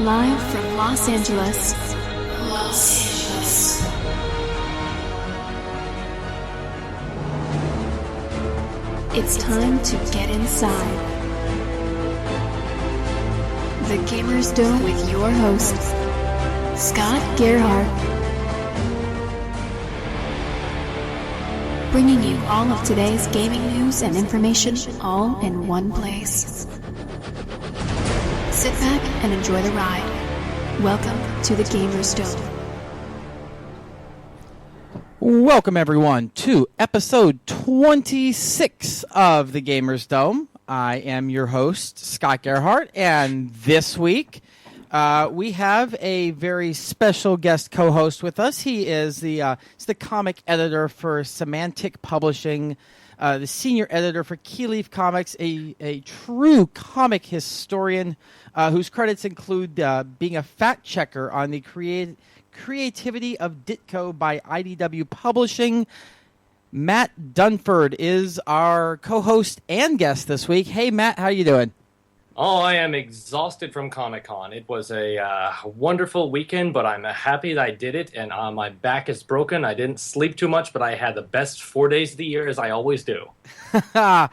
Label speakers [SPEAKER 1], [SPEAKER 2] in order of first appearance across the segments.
[SPEAKER 1] Live from Los Angeles. It's time to get inside. The Gamers Dome with your host, Scott Gerhardt. Bringing you all of today's gaming news and information all in one place. Sit back and enjoy the ride. Welcome to the Gamers Dome.
[SPEAKER 2] Welcome everyone to episode 26 of the Gamers Dome. I am your host, Scott Gerhardt, and this week we have a very special guest co-host with us. He is the comic editor for Semantic Publishing, the senior editor for Keyleaf Comics, a true comic historian whose credits include being a fact checker on the Creativity of Ditko by IDW Publishing. Matt Dunford is our co-host and guest this week. Hey, Matt, how you doing?
[SPEAKER 3] Oh, I am exhausted from Comic-Con. It was a wonderful weekend, but I'm happy that I did it, and my back is broken. I didn't sleep too much, but I had the best 4 days of the year, as I always do.
[SPEAKER 2] I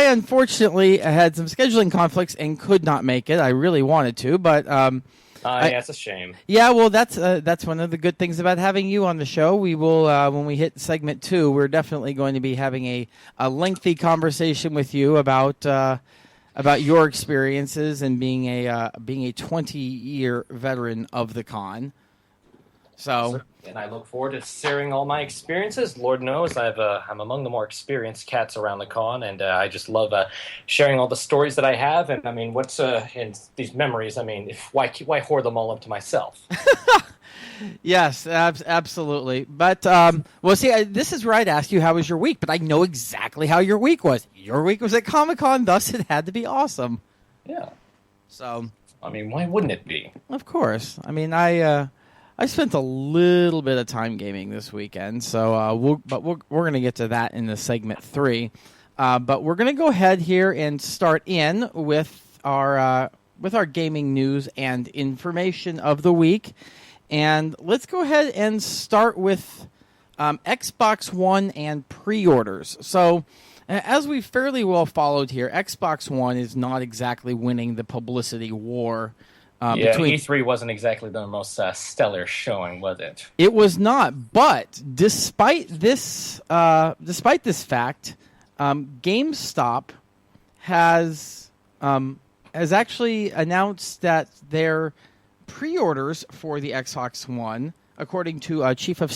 [SPEAKER 2] unfortunately had some scheduling conflicts and could not make it. I really wanted to, but...
[SPEAKER 3] yeah, it's a shame.
[SPEAKER 2] Yeah, well, that's one of the good things about having you on the show. We will, when we hit segment 2, we're definitely going to be having a lengthy conversation with you about your experiences and being a 20-year veteran of the con. So,
[SPEAKER 3] and I look forward to sharing all my experiences. Lord knows I'm among the more experienced cats around the con, and I just love sharing all the stories that I have. And I mean, what's in these memories? I mean, why hoard them all up to myself?
[SPEAKER 2] Yes, absolutely. But well, see, this is where I'd ask you how was your week, but I know exactly how your week was. Your week was at Comic-Con, thus it had to be awesome.
[SPEAKER 3] Yeah.
[SPEAKER 2] So,
[SPEAKER 3] I mean, why wouldn't it be?
[SPEAKER 2] Of course. I mean, I spent a little bit of time gaming this weekend, so we're going to get to that in the segment 3. But we're going to go ahead here and start in with our gaming news and information of the week. And let's go ahead and start with Xbox One and pre-orders. So, as we fairly well followed here, Xbox One is not exactly winning the publicity war.
[SPEAKER 3] E3 wasn't exactly the most stellar showing, was it?
[SPEAKER 2] It was not, but despite this fact, GameStop has actually announced that their pre-orders for the Xbox One, according to Chief of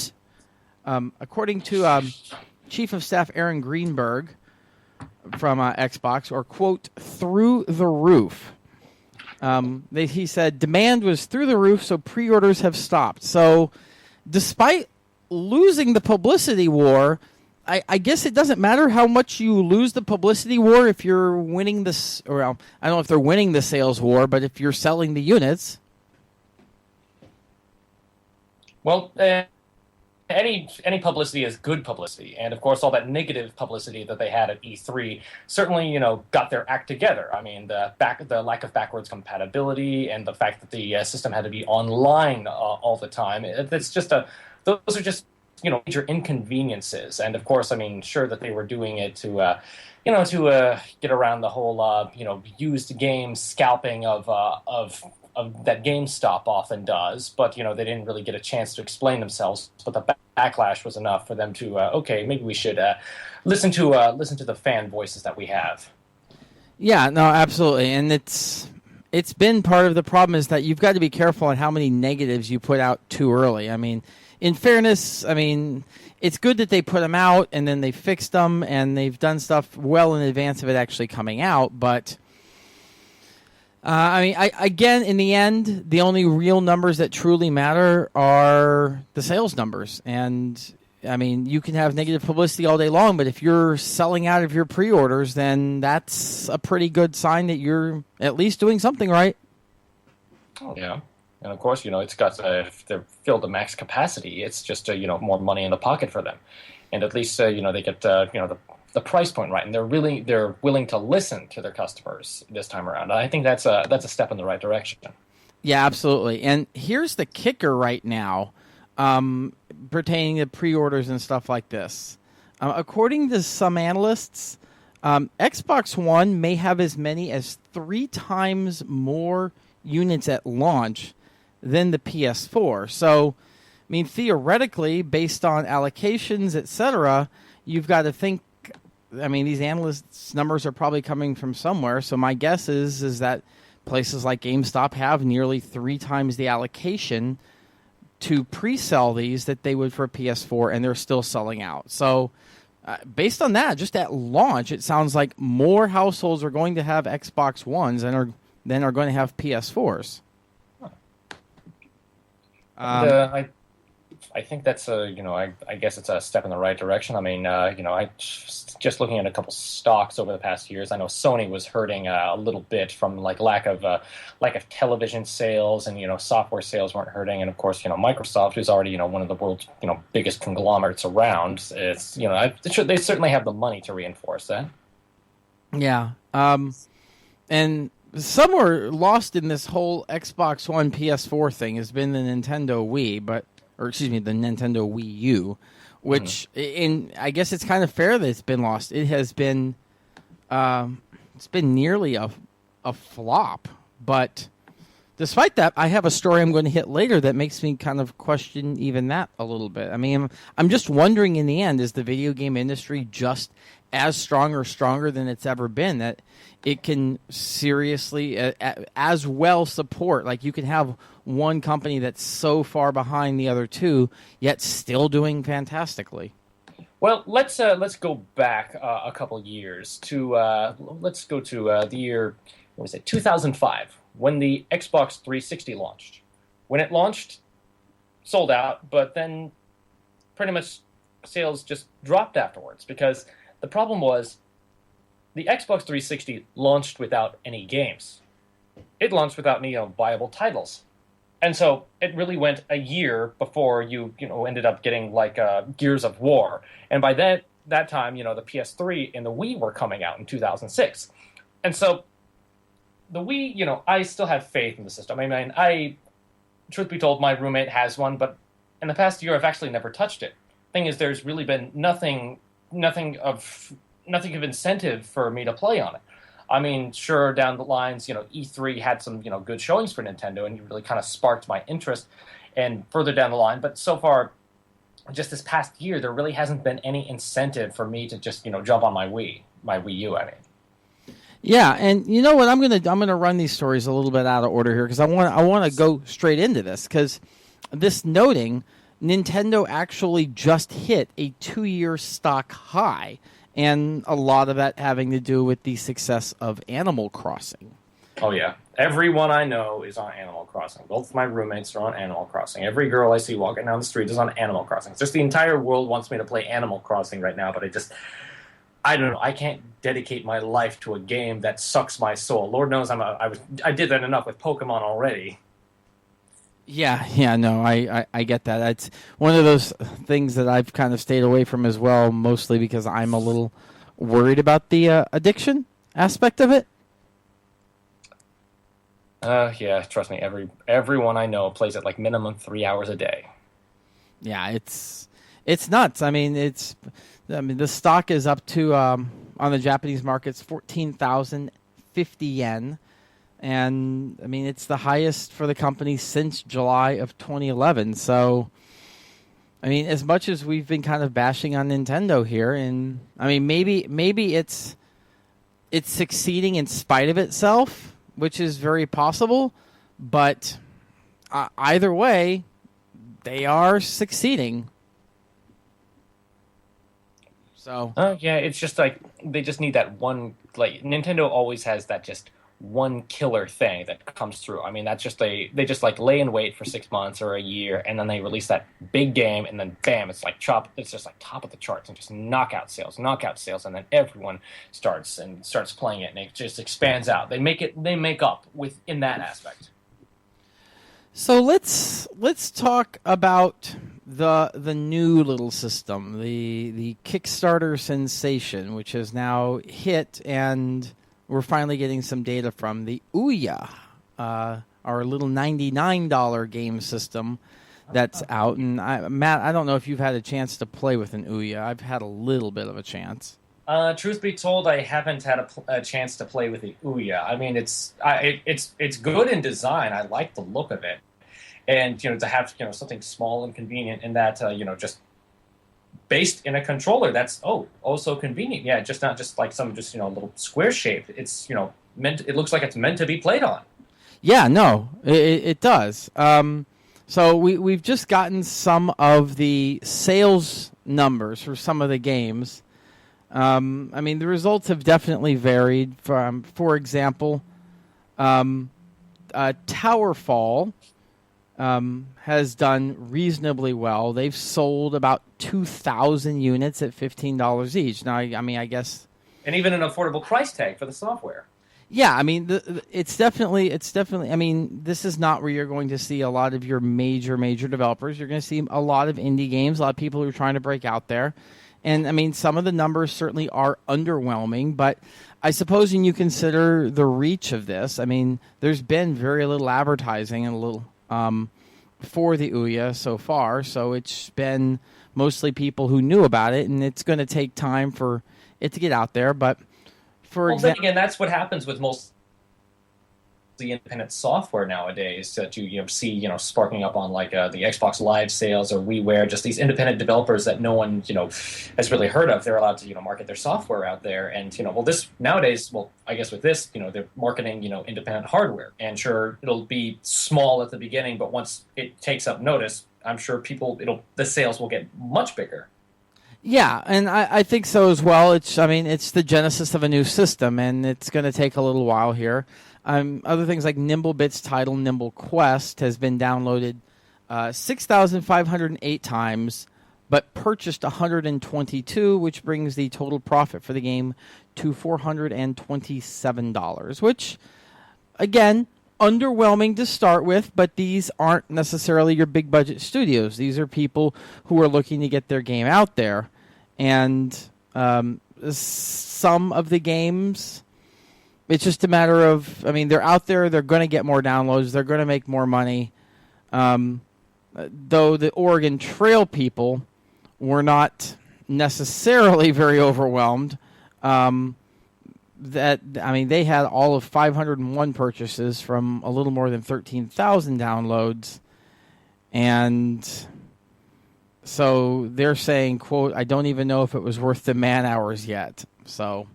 [SPEAKER 2] Staff Aaron Greenberg from Xbox, are quote through the roof. He said demand was through the roof, so pre-orders have stopped. So, despite losing the publicity war, I guess it doesn't matter how much you lose the publicity war if you're winning this. Or I don't know if they're winning the sales war, but if you're selling the units.
[SPEAKER 3] Well, any publicity is good publicity, and of course, all that negative publicity that they had at E3 certainly, got their act together. I mean, the lack of backwards compatibility and the fact that the system had to be online all the time. Those are just major inconveniences. And of course, I mean, sure that they were doing it to get around the whole used game scalping of that GameStop often does, but they didn't really get a chance to explain themselves. But the backlash was enough for them to okay, maybe we should listen to the fan voices that we have.
[SPEAKER 2] Yeah, no, absolutely, and it's been part of the problem is that you've got to be careful on how many negatives you put out too early. I mean, in fairness, I mean, it's good that they put them out and then they fixed them and they've done stuff well in advance of it actually coming out, but. Again, in the end, the only real numbers that truly matter are the sales numbers. And, I mean, you can have negative publicity all day long, but if you're selling out of your pre-orders, then that's a pretty good sign that you're at least doing something right.
[SPEAKER 3] Oh, yeah. And, of course, it's got if they're filled to max capacity, it's just, more money in the pocket for them. And at least, they get, the price point right, and they're willing to listen to their customers this time around. I think that's a step in the right direction.
[SPEAKER 2] Yeah, absolutely. And here's the kicker right now, pertaining to pre-orders and stuff like this. According to some analysts, Xbox One may have as many as 3 times more units at launch than the PS4. So, I mean, theoretically, based on allocations, etc., you've got to think. I mean, these analysts' numbers are probably coming from somewhere. So my guess is that places like GameStop have nearly 3 times the allocation to pre-sell these that they would for PS4, and they're still selling out. So based on that, just at launch, it sounds like more households are going to have Xbox Ones than are going to have PS4s.
[SPEAKER 3] I think that's I guess it's a step in the right direction. I mean, I just looking at a couple stocks over the past years. I know Sony was hurting a little bit from like lack of television sales, and software sales weren't hurting, and of course Microsoft, who's already one of the world's biggest conglomerates around. It's they certainly have the money to reinforce that.
[SPEAKER 2] Yeah, and somewhere lost in this whole Xbox One PS4 thing has been the Nintendo Wii, the Nintendo Wii U, which I guess it's kind of fair that it's been lost. It has been, it's been nearly a flop. But despite that, I have a story I'm going to hit later that makes me kind of question even that a little bit. I mean, I'm just wondering in the end, is the video game industry just as strong or stronger than it's ever been, that it can seriously as well support, like you can have one company that's so far behind the other two yet still doing fantastically?
[SPEAKER 3] Well, let's go back a couple years to let's go to the year, what was it, 2005, when the Xbox 360 launched. When it launched, sold out, but then pretty much sales just dropped afterwards, because the problem was the Xbox 360 launched without any games. It launched without any viable titles. And so it really went a year before you ended up getting like Gears of War. And by that time, the PS3 and the Wii were coming out in 2006. And so the Wii, I still have faith in the system. I mean, truth be told, my roommate has one, but in the past year, I've actually never touched it. Thing is, there's really been nothing of incentive for me to play on it. I mean, sure, down the lines, E3 had some, good showings for Nintendo, and it really kind of sparked my interest. And further down the line, but so far, just this past year, there really hasn't been any incentive for me to just, jump on my Wii U. I mean.
[SPEAKER 2] Yeah, and you know what? I'm gonna run these stories a little bit out of order here, because I want to go straight into this, because this noting Nintendo actually just hit a 2-year stock high. And a lot of that having to do with the success of Animal Crossing.
[SPEAKER 3] Oh, yeah. Everyone I know is on Animal Crossing. Both my roommates are on Animal Crossing. Every girl I see walking down the street is on Animal Crossing. It's just the entire world wants me to play Animal Crossing right now, but I don't know. I can't dedicate my life to a game that sucks my soul. Lord knows I did that enough with Pokemon already.
[SPEAKER 2] Yeah, no, I get that. It's one of those things that I've kind of stayed away from as well, mostly because I'm a little worried about the addiction aspect of it.
[SPEAKER 3] Yeah, trust me, everyone I know plays it like minimum 3 hours a day.
[SPEAKER 2] Yeah, it's nuts. I mean, the stock is up to on the Japanese markets 14,050 yen. And, I mean, it's the highest for the company since July of 2011. So, I mean, as much as we've been kind of bashing on Nintendo here, and, I mean, maybe it's succeeding in spite of itself, which is very possible. But either way, they are succeeding. So.
[SPEAKER 3] Yeah, it's just like they just need that one. Like Nintendo always has that just one killer thing that comes through. I mean, that's just they just like lay in wait for 6 months or a year, and then they release that big game, and then bam, it's just like top of the charts and just knockout sales, and then everyone starts playing it, and it just expands out. They make up in that aspect.
[SPEAKER 2] So let's talk about the new little system, the Kickstarter sensation, which has now hit, and we're finally getting some data from the Ouya. Are our little $99 game system that's out. And Matt, I don't know if you've had a chance to play with an Ouya. I've had a little bit of a chance.
[SPEAKER 3] Truth be told, I haven't had a chance to play with the Ouya. I mean, it's good in design. I like the look of it, and to have something small and convenient in that just based in a controller. That's so convenient. Yeah, not just like some little square shape. It's it looks like it's meant to be played on.
[SPEAKER 2] Yeah, no, it does. So we've just gotten some of the sales numbers for some of the games. I mean, the results have definitely varied. For example, Towerfall has done reasonably well. They've sold about 2,000 units at $15 each. Now, I mean, I guess,
[SPEAKER 3] and even an affordable price tag for the software.
[SPEAKER 2] Yeah, I mean, it's definitely. I mean, this is not where you're going to see a lot of your major developers. You're going to see a lot of indie games, a lot of people who are trying to break out there. And, I mean, some of the numbers certainly are underwhelming, but I suppose when you consider the reach of this, I mean, there's been very little advertising and a little for the Ouya so far, so it's been mostly people who knew about it, and it's going to take time for it to get out there. But, for example,
[SPEAKER 3] again, that's what happens with most the independent software nowadays that you see sparking up on like the Xbox Live sales or WiiWare, just these independent developers that no one has really heard of. They're allowed to market their software out there, and this nowadays, I guess with this they're marketing independent hardware, and sure it'll be small at the beginning, but once it takes up notice, I'm sure the sales will get much bigger.
[SPEAKER 2] Yeah, and I think so as well. It's the genesis of a new system, and it's going to take a little while here. Other things like Nimblebit's title, Nimble Quest, has been downloaded 6,508 times, but purchased 122, which brings the total profit for the game to $427, which, again, underwhelming to start with, but these aren't necessarily your big budget studios. These are people who are looking to get their game out there, and some of the games, it's just a matter of, they're out there, they're going to get more downloads, they're going to make more money. Though the Oregon Trail people were not necessarily very overwhelmed. They had all of 501 purchases from a little more than 13,000 downloads. And so they're saying, quote, I don't even know if it was worth the man hours yet. So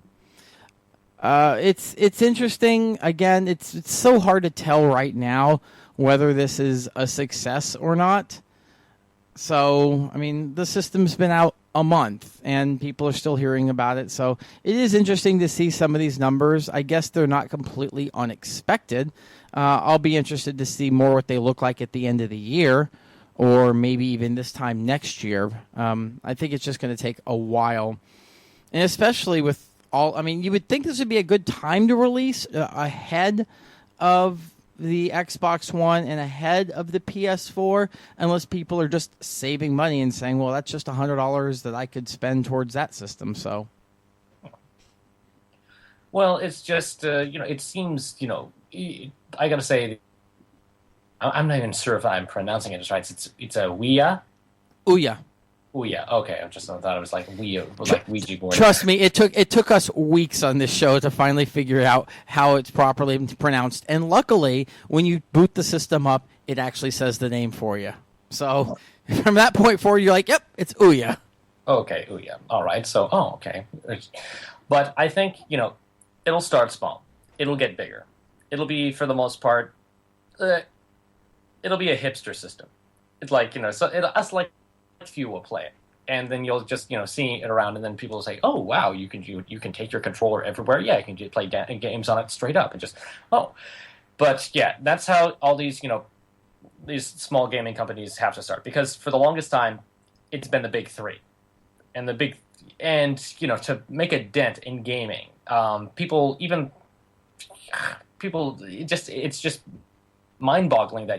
[SPEAKER 2] it's interesting. Again, it's so hard to tell right now whether this is a success or not. So, the system's been out a month, and people are still hearing about it. So it is interesting to see some of these numbers. I guess they're not completely unexpected. I'll be interested to see more what they look like at the end of the year, or maybe even this time next year. I think it's just going to take a while. And especially with you would think this would be a good time to release ahead of the Xbox One and ahead of the PS4, unless people are just saving money and saying, well, that's just $100 that I could spend towards that system. So,
[SPEAKER 3] well, it's just, it seems, I got to say, I'm not even sure if I'm pronouncing it just right. It's a Ouya?
[SPEAKER 2] Ouya.
[SPEAKER 3] Ouya. Okay, I just thought it was like Ouija board.
[SPEAKER 2] Trust me, it took us weeks on this show to finally figure out how it's properly pronounced. And luckily, when you boot the system up, it actually says the name for you. So from that point forward, you're like, yep, it's Ouya.
[SPEAKER 3] Okay, Ouya. All right. So, okay. But I think, it'll start small. It'll get bigger. It'll be, for the most part, it'll be a hipster system. It's like, us like few will play it, and then you'll just see it around, and then people will say, "Oh, wow, you can take your controller everywhere. Yeah, you can just play games on it straight up," and just But yeah, that's how all these these small gaming companies have to start, because for the longest time, it's been the big three, and to make a dent in gaming, it's just mind-boggling that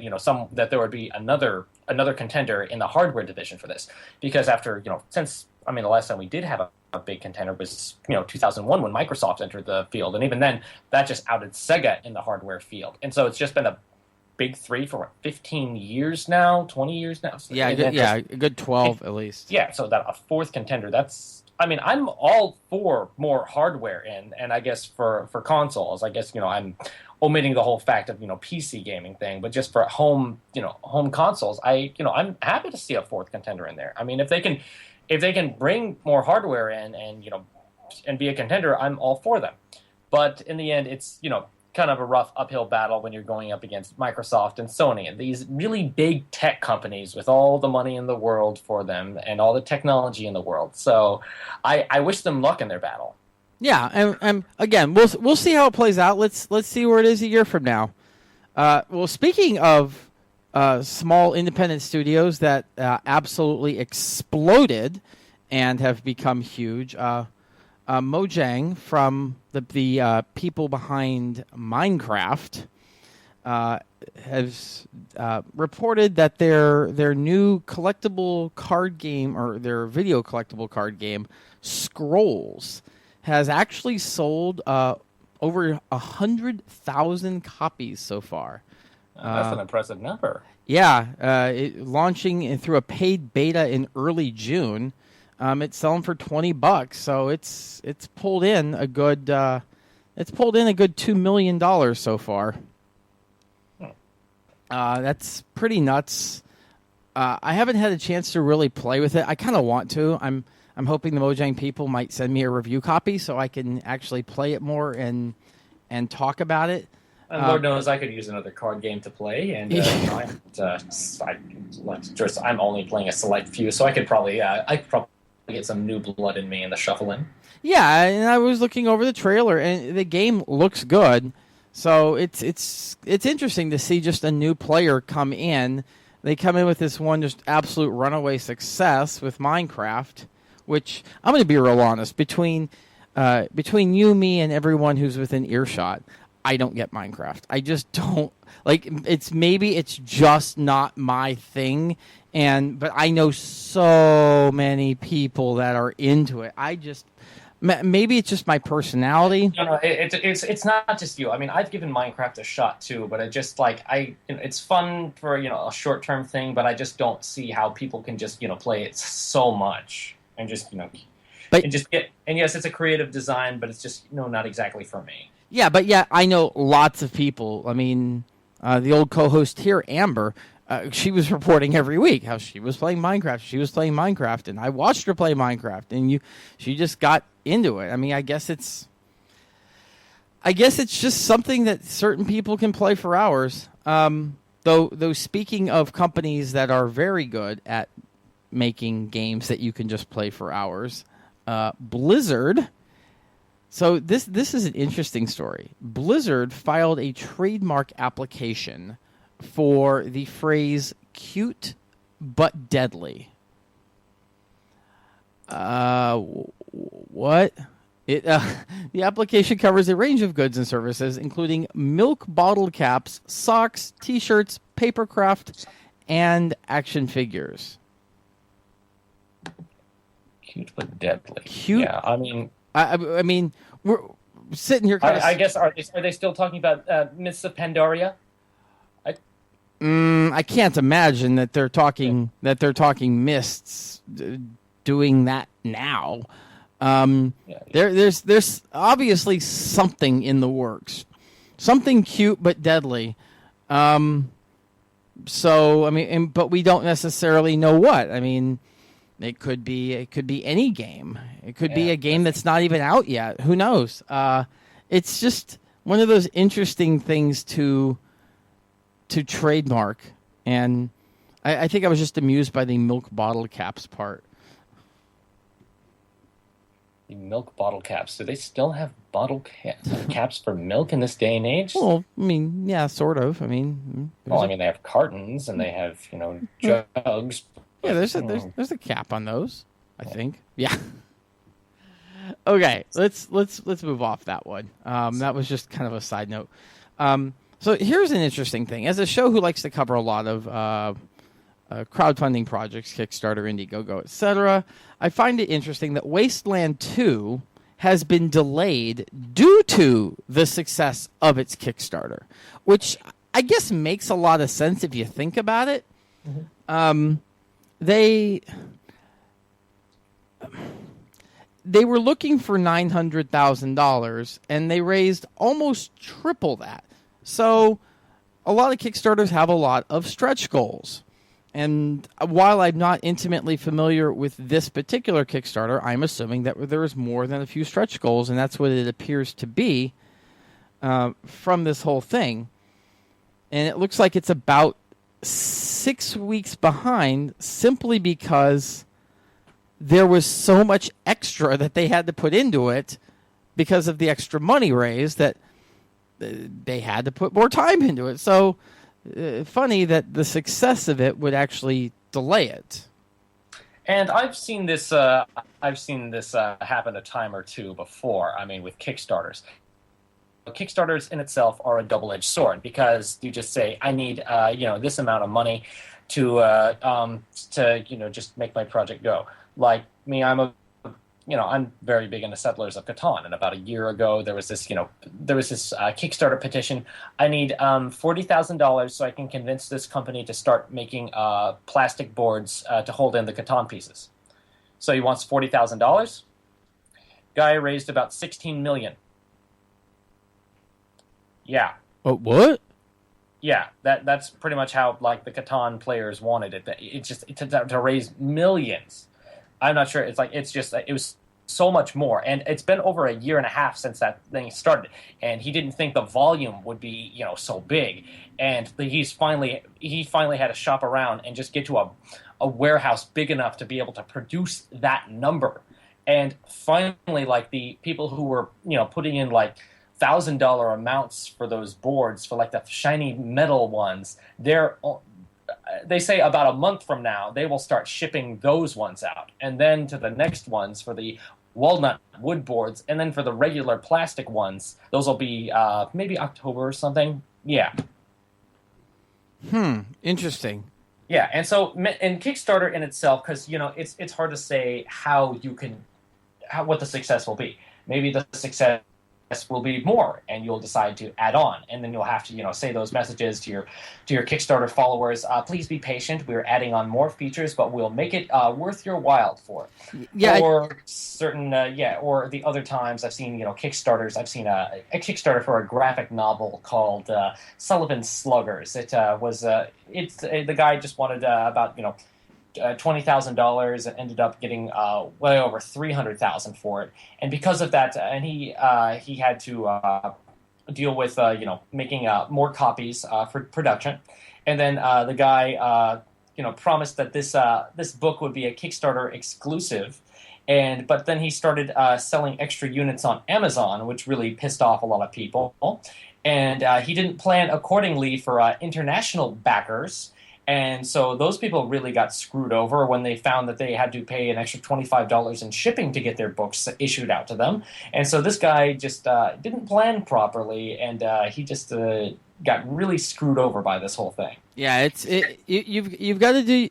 [SPEAKER 3] that there would be another contender in the hardware division for this, because after since the last time we did have a big contender was 2001 when Microsoft entered the field, and even then that just outed Sega in the hardware field, and so it's just been big three for 15 years now, 20 years now. So,
[SPEAKER 2] Yeah, a good 12 at least.
[SPEAKER 3] Yeah, so that a fourth contender, I'm all for more hardware and I guess for consoles, I guess, I'm omitting the whole fact of, PC gaming thing, but just for home consoles, I'm happy to see a fourth contender in there. I mean, if they can bring more hardware in and be a contender, I'm all for them. But in the end, it's, kind of a rough uphill battle when you're going up against Microsoft and Sony and these really big tech companies with all the money in the world for them and all the technology in the world. So I wish them luck in their battle.
[SPEAKER 2] Yeah, and again, we'll see how it plays out. Let's see where it is a year from now. Well, speaking of small independent studios that absolutely exploded and have become huge, Mojang from the people behind Minecraft has reported that their new collectible card game, or their video collectible card game, Scrolls, has actually sold over 100,000 copies so far.
[SPEAKER 3] That's an impressive number.
[SPEAKER 2] Yeah, launching through a paid beta in early June. It's selling for $20, so it's pulled in a good $2 million so far. That's pretty nuts. I haven't had a chance to really play with it. I kind of want to. I'm hoping the Mojang people might send me a review copy so I can actually play it more and talk about it.
[SPEAKER 3] And Lord knows I could use another card game to play, and I'm only playing a select few, so I could probably get some new blood in me in the shuffling.
[SPEAKER 2] Yeah, and I was looking over the trailer, and the game looks good. So it's interesting to see just a new player come in. They come in with this one just absolute runaway success with Minecraft, which I'm going to be real honest, between you, me, and everyone who's within earshot, I don't get Minecraft. I just don't like. It's just not my thing. But I know so many people that are into it. Maybe it's just my personality.
[SPEAKER 3] No, it's not just you. I mean, I've given Minecraft a shot too, but it just it's fun for a short-term thing, but I just don't see how people can just play it so much and just and yes, it's a creative design, but it's just not exactly for me.
[SPEAKER 2] Yeah, but yeah, I know lots of people. I mean, the old co-host here, Amber. She was reporting every week how she was playing Minecraft. She was playing Minecraft, and I watched her play Minecraft, and she just got into it. I mean, I guess it's just something that certain people can play for hours. Though speaking of companies that are very good at making games that you can just play for hours, Blizzard. So this is an interesting story. Blizzard filed a trademark application for the phrase "cute but deadly." What? The application covers a range of goods and services, including milk bottle caps, socks, T-shirts, papercraft, and action figures.
[SPEAKER 3] Cute but deadly.
[SPEAKER 2] Cute.
[SPEAKER 3] Yeah, I mean,
[SPEAKER 2] I mean, we're sitting here.
[SPEAKER 3] I guess are they still talking about Mists of Pandaria?
[SPEAKER 2] I can't imagine that they're talking Mists doing that now. There's obviously something in the works, something cute but deadly. So I mean, but we don't necessarily know what. I mean, it could be any game. It could be a game that's not even out yet. Who knows? It's just one of those interesting things to trademark, and I think I was just amused by the milk bottle caps part.
[SPEAKER 3] The milk bottle caps. Do they still have bottle caps for milk in this day and age?
[SPEAKER 2] Well, I mean, yeah, sort of. I mean,
[SPEAKER 3] they have cartons and they have jugs.
[SPEAKER 2] Yeah, there's a cap on those, I think. Yeah. Okay, let's move off that one. That was just kind of a side note. So here's an interesting thing. As a show who likes to cover a lot of crowdfunding projects, Kickstarter, Indiegogo, etc., I find it interesting that Wasteland 2 has been delayed due to the success of its Kickstarter, which I guess makes a lot of sense if you think about it.
[SPEAKER 3] Mm-hmm.
[SPEAKER 2] They were looking for $900,000, and they raised almost triple that. So a lot of Kickstarters have a lot of stretch goals. And while I'm not intimately familiar with this particular Kickstarter, I'm assuming that there is more than a few stretch goals, and that's what it appears to be from this whole thing. And it looks like it's about 6 weeks behind simply because there was so much extra that they had to put into it because of the extra money raised that they had to put more time into it. So funny that the success of it would actually delay it.
[SPEAKER 3] And I've seen this happen a time or two before. I mean, with Kickstarters. Kickstarters in itself are a double-edged sword because you just say, I need this amount of money to just make my project go. Like me, I'm very big into Settlers of Catan, and about a year ago there was this Kickstarter petition. I need $40,000 so I can convince this company to start making plastic boards to hold in the Catan pieces. So he wants $40,000. Guy raised about $16 million. Yeah.
[SPEAKER 2] Oh, what?
[SPEAKER 3] Yeah, that's pretty much how like the Catan players wanted it. It's just to raise millions. I'm not sure. It was so much more, and it's been over a year and a half since that thing started. And he didn't think the volume would be so big. And he finally had to shop around and just get to a warehouse big enough to be able to produce that number. And finally, like the people who were putting in like $1,000 amounts for those boards for like the shiny metal ones, they say about a month from now they will start shipping those ones out, and then to the next ones for the walnut wood boards, and then for the regular plastic ones, those will be maybe October or something. Yeah.
[SPEAKER 2] Interesting.
[SPEAKER 3] Yeah, and so in Kickstarter in itself, because it's hard to say what the success will be. Maybe the success will be more, and you'll decide to add on, and then you'll have to say those messages to your Kickstarter followers. Please be patient. We're adding on more features, but we'll make it worth your while for.
[SPEAKER 2] Yeah.
[SPEAKER 3] Or or the other times I've seen Kickstarters. I've seen a Kickstarter for a graphic novel called Sullivan's Sluggers. The guy just wanted about $20,000 and ended up getting way over $300,000 for it, and because of that, and he had to deal with making more copies for production, and then the guy promised that this book would be a Kickstarter exclusive, but then he started selling extra units on Amazon, which really pissed off a lot of people, and he didn't plan accordingly for international backers. And so those people really got screwed over when they found that they had to pay an extra $25 in shipping to get their books issued out to them. And so this guy just didn't plan properly, and he just got really screwed over by this whole thing.
[SPEAKER 2] Yeah, you've got to do.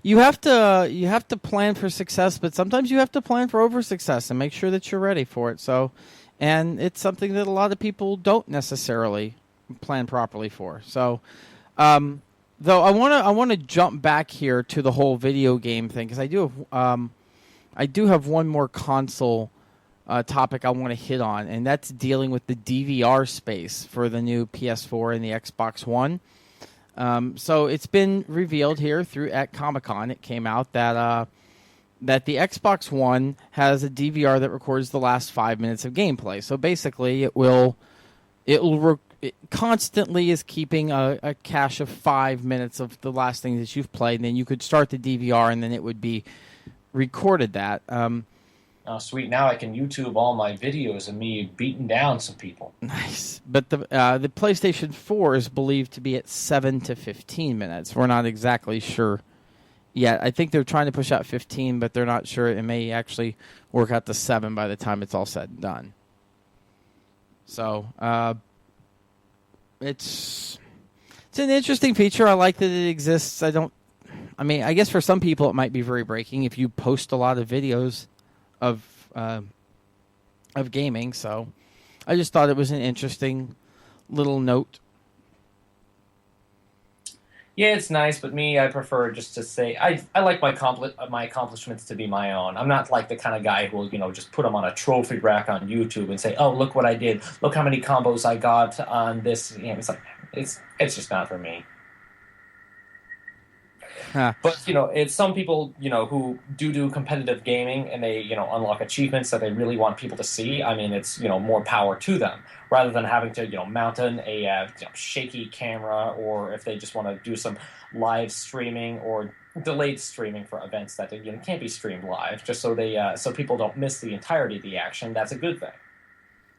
[SPEAKER 2] You have to plan for success, but sometimes you have to plan for over success and make sure that you're ready for it. So, and it's something that a lot of people don't necessarily plan properly for. So. Though I want to jump back here to the whole video game thing because I do have one more console topic I want to hit on, and that's dealing with the DVR space for the new PS4 and the Xbox One. So it's been revealed here at Comic-Con. It came out that the Xbox One has a DVR that records the last 5 minutes of gameplay. So basically, it constantly is keeping a cache of 5 minutes of the last thing that you've played, and then you could start the DVR, and then it would be recorded that.
[SPEAKER 3] Oh, sweet. Now I can YouTube all my videos of me beating down some people.
[SPEAKER 2] Nice. But the PlayStation 4 is believed to be at 7 to 15 minutes. We're not exactly sure yet. I think they're trying to push out 15, but they're not sure. It may actually work out to 7 by the time it's all said and done. So, it's an interesting feature. I like that it exists. I guess for some people it might be very breaking if you post a lot of videos of gaming. So I just thought it was an interesting little note.
[SPEAKER 3] Yeah, it's nice, but I prefer just to say I like my accomplishments to be my own. I'm not like the kind of guy who will just put them on a trophy rack on YouTube and say, "Oh, look what I did! Look how many combos I got on this." It's like it's just not for me.
[SPEAKER 2] Huh.
[SPEAKER 3] But it's some people who do competitive gaming and they unlock achievements that they really want people to see. I mean, it's more power to them rather than having to mount in a shaky camera, or if they just want to do some live streaming or delayed streaming for events that can't be streamed live, just so people don't miss the entirety of the action. That's a good thing.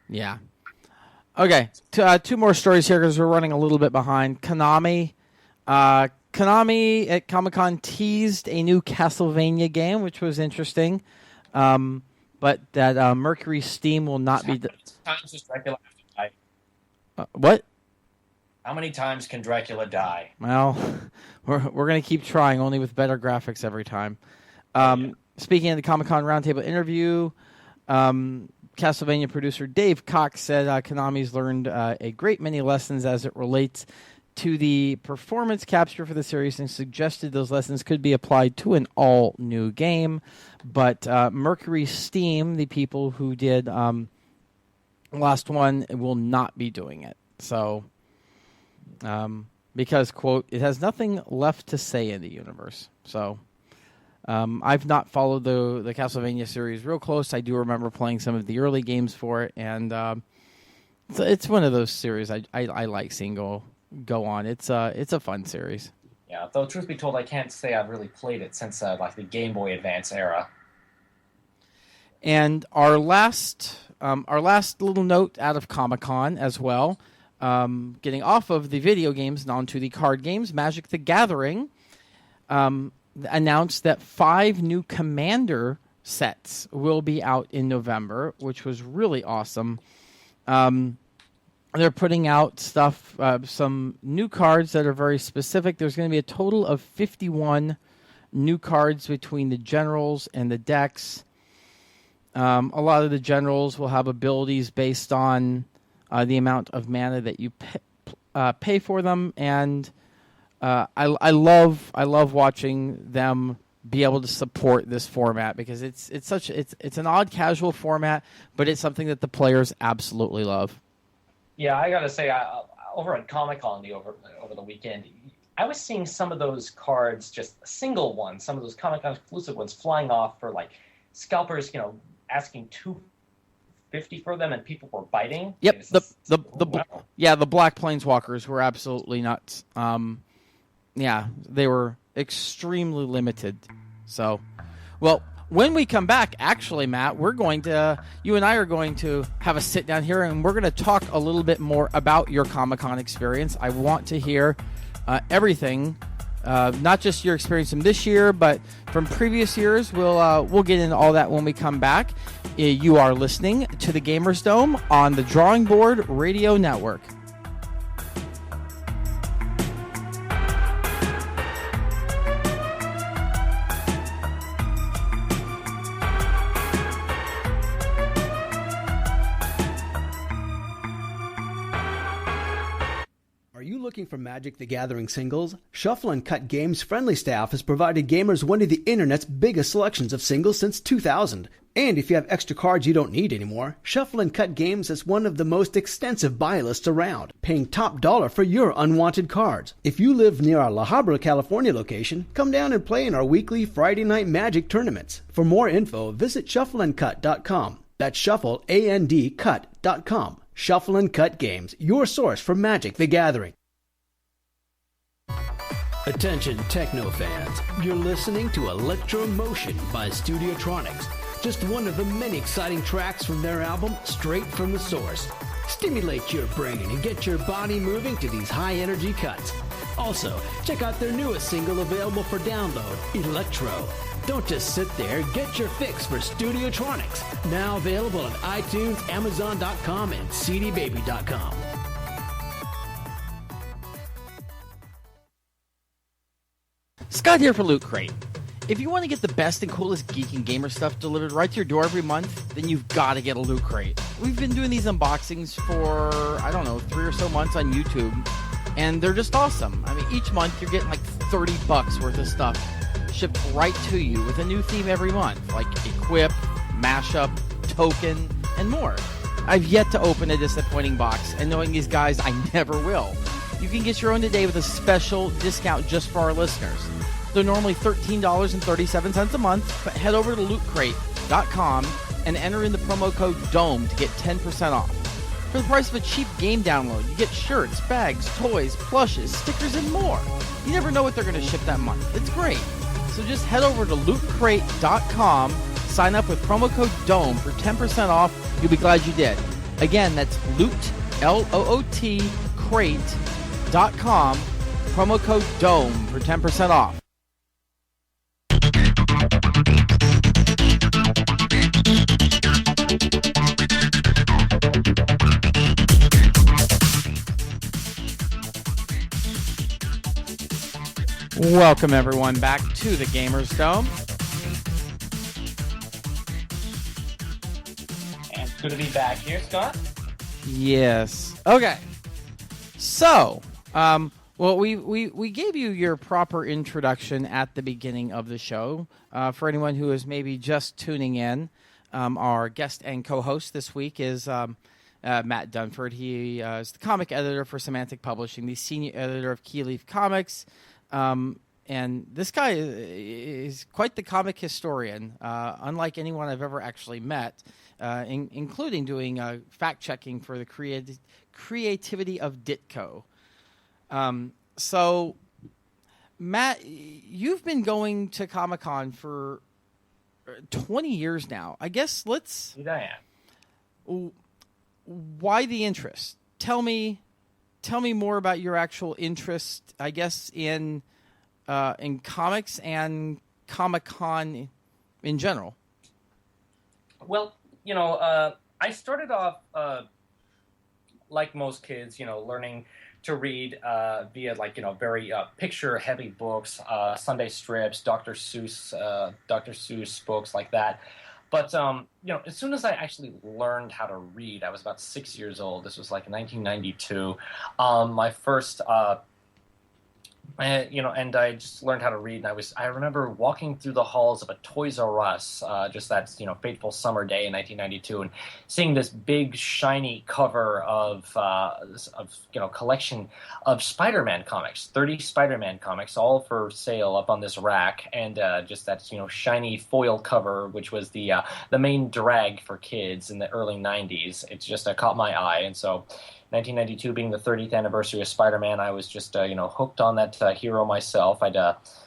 [SPEAKER 2] Yeah. Okay, two more stories here because we're running a little bit behind. Konami at Comic-Con teased a new Castlevania game, which was interesting, but that Mercury Steam will not be...
[SPEAKER 3] How many times does Dracula have to die?
[SPEAKER 2] What?
[SPEAKER 3] How many times can Dracula die?
[SPEAKER 2] Well, we're going to keep trying, only with better graphics every time. Speaking of the Comic-Con roundtable interview, Castlevania producer Dave Cox said Konami's learned a great many lessons as it relates to the performance capture for the series and suggested those lessons could be applied to an all-new game. But Mercury Steam, the people who did last one, will not be doing it. So, because, quote, it has nothing left to say in the universe. So, I've not followed the Castlevania series real close. I do remember playing some of the early games for it, and it's one of those series I like seeing go on. It's a fun series.
[SPEAKER 3] Yeah, though truth be told, I can't say I've really played it since like the Game Boy Advance era.
[SPEAKER 2] And our last little note out of Comic-Con as well, getting off of the video games and onto the card games, Magic the Gathering announced that 5 new Commander sets will be out in November, which was really awesome. They're putting out stuff, some new cards that are very specific. There's going to be a total of 51 new cards between the generals and the decks. A lot of the generals will have abilities based on the amount of mana that you pay for them, and I love watching them be able to support this format because it's an odd casual format, but it's something that the players absolutely love.
[SPEAKER 3] Yeah, I gotta say, over at Comic-Con over the weekend, I was seeing some of those cards, just single ones, some of those Comic-Con exclusive ones, flying off for like scalpers, asking $250 for them, and people were biting.
[SPEAKER 2] Yep, the Black Planeswalkers were absolutely nuts. Yeah, they were extremely limited. So, well, when we come back, actually, Matt, you and I are going to have a sit down here, and we're going to talk a little bit more about your Comic-Con experience. I want to hear everything, not just your experience from this year, but from previous years. We'll get into all that when we come back. You are listening to the Gamers Dome on the Drawing Board Radio Network.
[SPEAKER 4] Looking for Magic the Gathering singles? Shuffle and Cut Games' friendly staff has provided gamers one of the internet's biggest selections of singles since 2000. And if you have extra cards you don't need anymore, Shuffle and Cut Games has one of the most extensive buy lists around, paying top dollar for your unwanted cards. If you live near our La Habra, California location, come down and play in our weekly Friday night Magic tournaments. For more info, visit shuffleandcut.com. That's shuffleandcut.com. Shuffle and Cut Games, your source for Magic the Gathering. Attention techno fans, you're listening to Electro Motion by Studiotronics, just one of the many exciting tracks from their album Straight from the Source. Stimulate your brain and get your body moving to these high energy cuts. Also, check out their newest single available for download, Electro. Don't just sit there, get your fix for Studiotronics, now available on iTunes, Amazon.com, and CDBaby.com.
[SPEAKER 2] Scott here for Loot Crate. If you want to get the best and coolest geek and gamer stuff delivered right to your door every month, then you've got to get a Loot Crate. We've been doing these unboxings for, 3 or so months on YouTube. and they're just awesome. I mean, each month you're getting like $30 worth of stuff shipped right to you with a new theme every month, like Equip, Mashup, Token, and more. I've yet to open a disappointing box, and knowing these guys, I never will. You can get your own today with a special discount just for our listeners. They're normally $13.37 a month, but head over to lootcrate.com and enter in the promo code DOME to get 10% off. For the price of a cheap game download, you get shirts, bags, toys, plushes, stickers, and more. You never know what they're going to ship that month. It's great. So just head over to lootcrate.com, sign up with promo code DOME for 10% off. You'll be glad you did. Again, that's loot, L-O-O-T, crate.com, promo code DOME for 10% off. Welcome, everyone, back to the Gamers Dome.
[SPEAKER 3] And it's good to be back here, Scott.
[SPEAKER 2] Yes. Okay. So, well, we gave you your proper introduction at the beginning of the show. For anyone who is maybe just tuning in, our guest and co-host this week is Matt Dunford. He is the comic editor for Semantic Publishing, the senior editor of Keyleaf Comics. And this guy is quite the comic historian, unlike anyone I've ever actually met, including doing fact-checking for the creativity of Ditko. So, Matt, you've been going to Comic-Con for 20 years now. I guess let's...
[SPEAKER 3] Indeed I am.
[SPEAKER 2] Why the interest? Tell me more about your actual interest, I guess, in comics and Comic-Con in general.
[SPEAKER 3] Well, I started off like most kids, learning to read via very picture-heavy books, Sunday strips, Dr. Seuss books like that. But as soon as I actually learned how to read, I was about 6 years old. This was like 1992. My first. And I just learned how to read, and I remember walking through the halls of a Toys R Us, just that fateful summer day in 1992, and seeing this big shiny cover of collection of Spider-Man comics, 30 Spider-Man comics, all for sale up on this rack, and just that shiny foil cover, which was the main drag for kids in the early 90s. It just caught my eye, and so. 1992 being the 30th anniversary of Spider-Man, I was just, hooked on that hero myself. I'd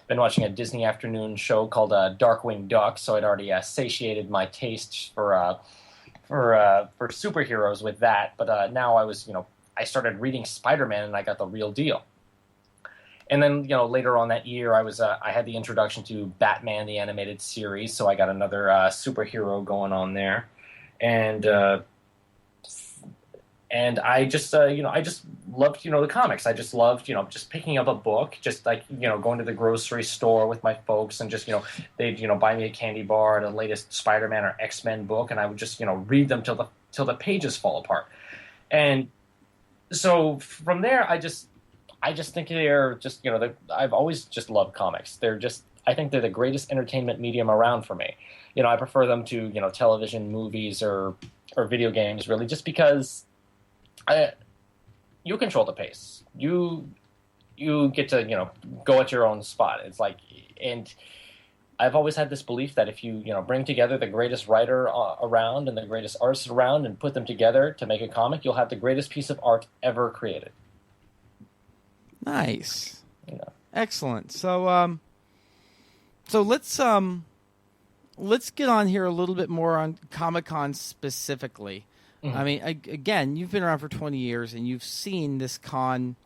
[SPEAKER 3] been watching a Disney afternoon show called Darkwing Duck, so I'd already satiated my taste for superheroes with that. But now I started reading Spider-Man, and I got the real deal. And then, later on that year, I had the introduction to Batman, the animated series, so I got another superhero going on there. And I just, I just loved, the comics. I just loved, just picking up a book, just like, going to the grocery store with my folks and just, they'd, buy me a candy bar and the latest Spider-Man or X-Men book, and I would just, read them till the pages fall apart. And so from there, I just think they're just, I've always just loved comics. I think they're the greatest entertainment medium around for me. I prefer them to, television, movies, or video games, really, just because you control the pace. You get to, go at your own spot. It's like, and I've always had this belief that if you, bring together the greatest writer around and the greatest artist around and put them together to make a comic, you'll have the greatest piece of art ever created.
[SPEAKER 2] Nice. Excellent. So, so let's get on here a little bit more on Comic-Con specifically. Mm-hmm. I mean, again, you've been around for 20 years, and you've seen this con,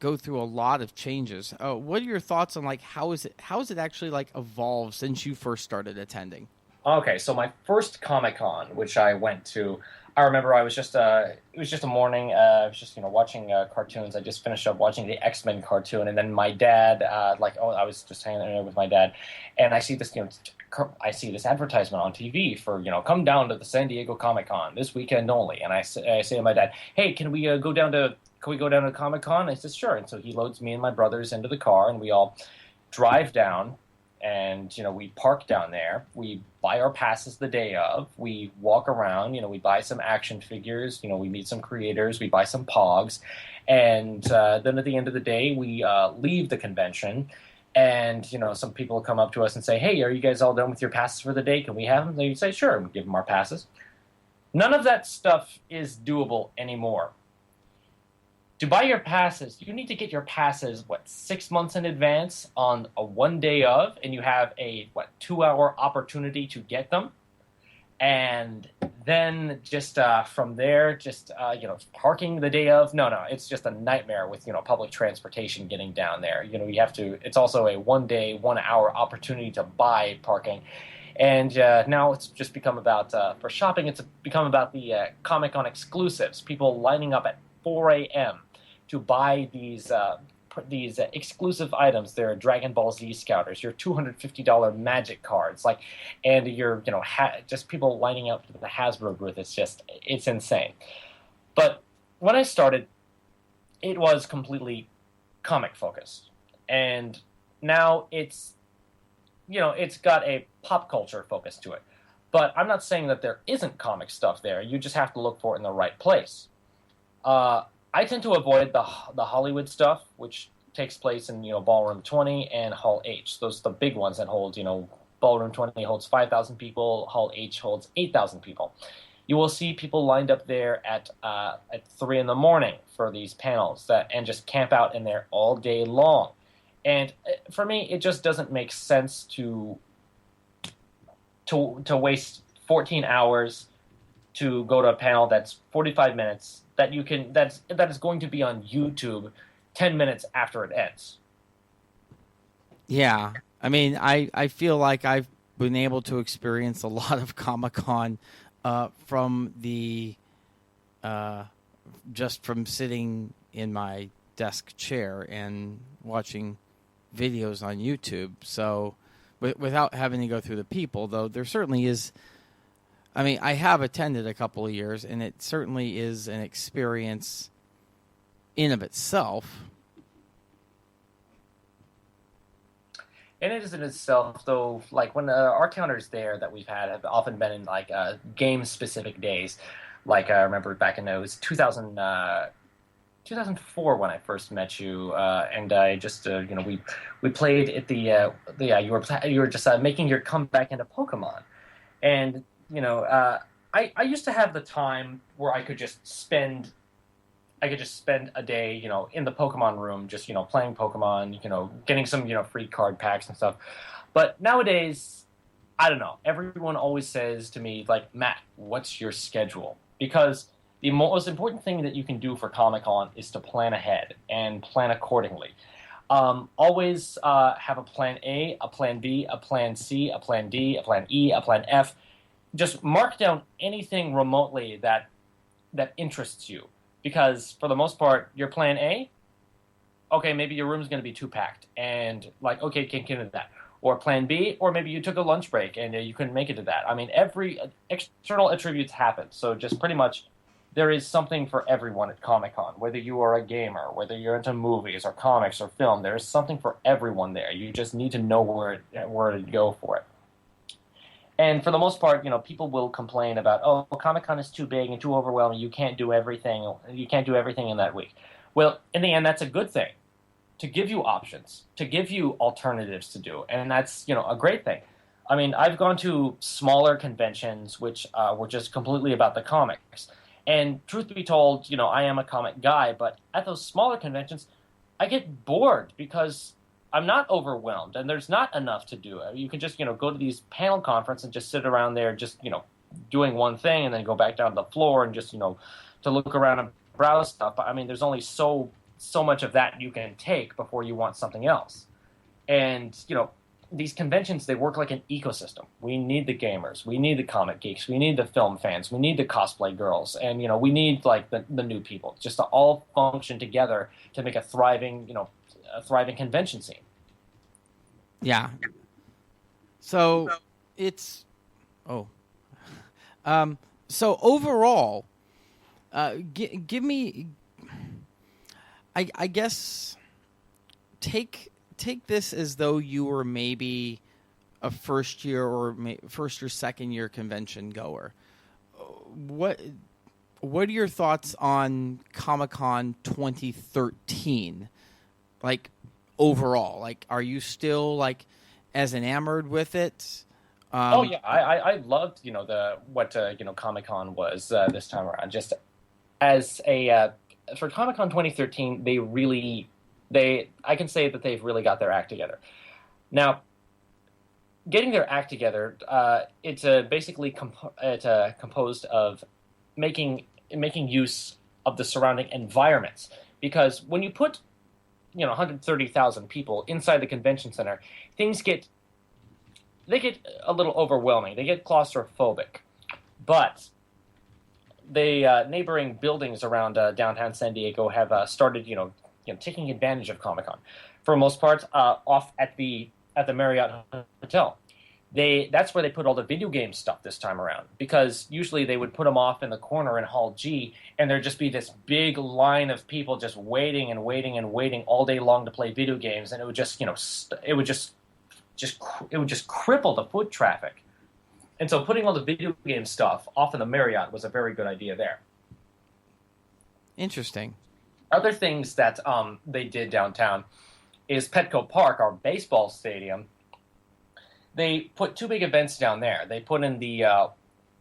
[SPEAKER 2] go through a lot of changes. What are your thoughts on, how is it actually, evolved since you first started attending?
[SPEAKER 3] Okay, so my first Comic-Con, which I went to, I remember it was just a morning, I was just, watching cartoons. I just finished up watching the X-Men cartoon, and then my dad, I was just hanging out with my dad, and I see this, this advertisement on TV for, come down to the San Diego Comic-Con this weekend only. And I say to my dad, hey, can we go down to can we go down to Comic-Con? I said, sure. And so he loads me and my brothers into the car, and we all drive down, and, we park down there. We buy our passes the day of. We walk around, we buy some action figures, we meet some creators, we buy some Pogs. And then at the end of the day, we leave the convention. And, some people come up to us and say, hey, are you guys all done with your passes for the day? Can we have them? They say, sure. And we give them our passes. None of that stuff is doable anymore. To buy your passes, you need to get your passes, 6 months in advance on a one day of, and you have a, 2-hour opportunity to get them. And then just from there, parking the day of, no, it's just a nightmare with, public transportation getting down there. You have to, it's also a 1 day, 1 hour opportunity to buy parking. And now it's just become about, for shopping, it's become about the Comic-Con exclusives. People lining up at 4 a.m. to buy these exclusive items. They're Dragon Ball Z Scouters, your $250 Magic cards, and your, just people lining up to the Hasbro booth. It's insane. But when I started, it was completely comic focused. And now it's got a pop culture focus to it. But I'm not saying that there isn't comic stuff there. You just have to look for it in the right place. I tend to avoid the Hollywood stuff, which takes place in, Ballroom 20 and Hall H. Those are the big ones that hold, Ballroom 20 holds 5,000 people, Hall H holds 8,000 people. You will see people lined up there at 3 in the morning for these panels and just camp out in there all day long. And for me, it just doesn't make sense to waste 14 hours to go to a panel that's 45 minutes that is going to be on YouTube 10 minutes after it ends.
[SPEAKER 2] Yeah. I mean, I feel like I've been able to experience a lot of Comic-Con from the just from sitting in my desk chair and watching videos on YouTube. So without having to go through the people, though, there certainly is. I mean, I have attended a couple of years, and it certainly is an experience in of itself.
[SPEAKER 3] And it is in itself, though, when our counters there that we've had have often been in, game-specific days. I remember back in, it was 2004 when I first met you, and I just, we played at you were just making your comeback into Pokemon. And I used to have the time where I could just spend a day, in the Pokemon room, just, playing Pokemon, getting some, free card packs and stuff. But nowadays, I don't know. Everyone always says to me, Matt, what's your schedule? Because the most important thing that you can do for Comic-Con is to plan ahead and plan accordingly. Always have a plan A, a plan B, a plan C, a plan D, a plan E, a plan F. Just mark down anything remotely that interests you. Because for the most part, your plan A, okay, maybe your room's going to be too packed. And okay, can't get into that. Or plan B, or maybe you took a lunch break and you couldn't make it to that. I mean, every external attributes happen. So just pretty much there is something for everyone at Comic-Con. Whether you are a gamer, whether you're into movies or comics or film, there is something for everyone there. You just need to know where to go for it. And for the most part, people will complain about, oh, Comic-Con is too big and too overwhelming. You can't do everything. You can't do everything in that week. Well, in the end, that's a good thing. To give you options, to give you alternatives to do. And that's, a great thing. I mean, I've gone to smaller conventions which were just completely about the comics. And truth be told, I am a comic guy, but at those smaller conventions, I get bored because I'm not overwhelmed, and there's not enough to do. You can just, go to these panel conferences and just sit around there just, doing one thing and then go back down to the floor and just, to look around and browse stuff. I mean, there's only so much of that you can take before you want something else. And, these conventions, they work like an ecosystem. We need the gamers. We need the comic geeks. We need the film fans. We need the cosplay girls. And, we need, the new people just to all function together to make a thriving convention scene.
[SPEAKER 2] Yeah. So it's so overall, give me I guess take this as though you were maybe a first or second year convention goer. What are your thoughts on Comic-Con 2013? Like overall, like are you still like as enamored with it?
[SPEAKER 3] Oh yeah, I loved what Comic-Con was this time around. Just as a for Comic-Con 2013, I can say that they've really got their act together. Now, getting their act together, it's basically composed of making use of the surrounding environments. Because when you put 130,000 people inside the convention center, things get a little overwhelming. They get claustrophobic. But the neighboring buildings around downtown San Diego have started, taking advantage of Comic-Con. For the most part, off at the Marriott Hotel. That's where they put all the video game stuff this time around, because usually they would put them off in the corner in Hall G, and there'd just be this big line of people just waiting and waiting and waiting all day long to play video games, and it would just cripple the foot traffic. And so putting all the video game stuff off in the Marriott was a very good idea there.
[SPEAKER 2] Interesting.
[SPEAKER 3] Other things that they did downtown is Petco Park, our baseball stadium. They put two big events down there. They put in the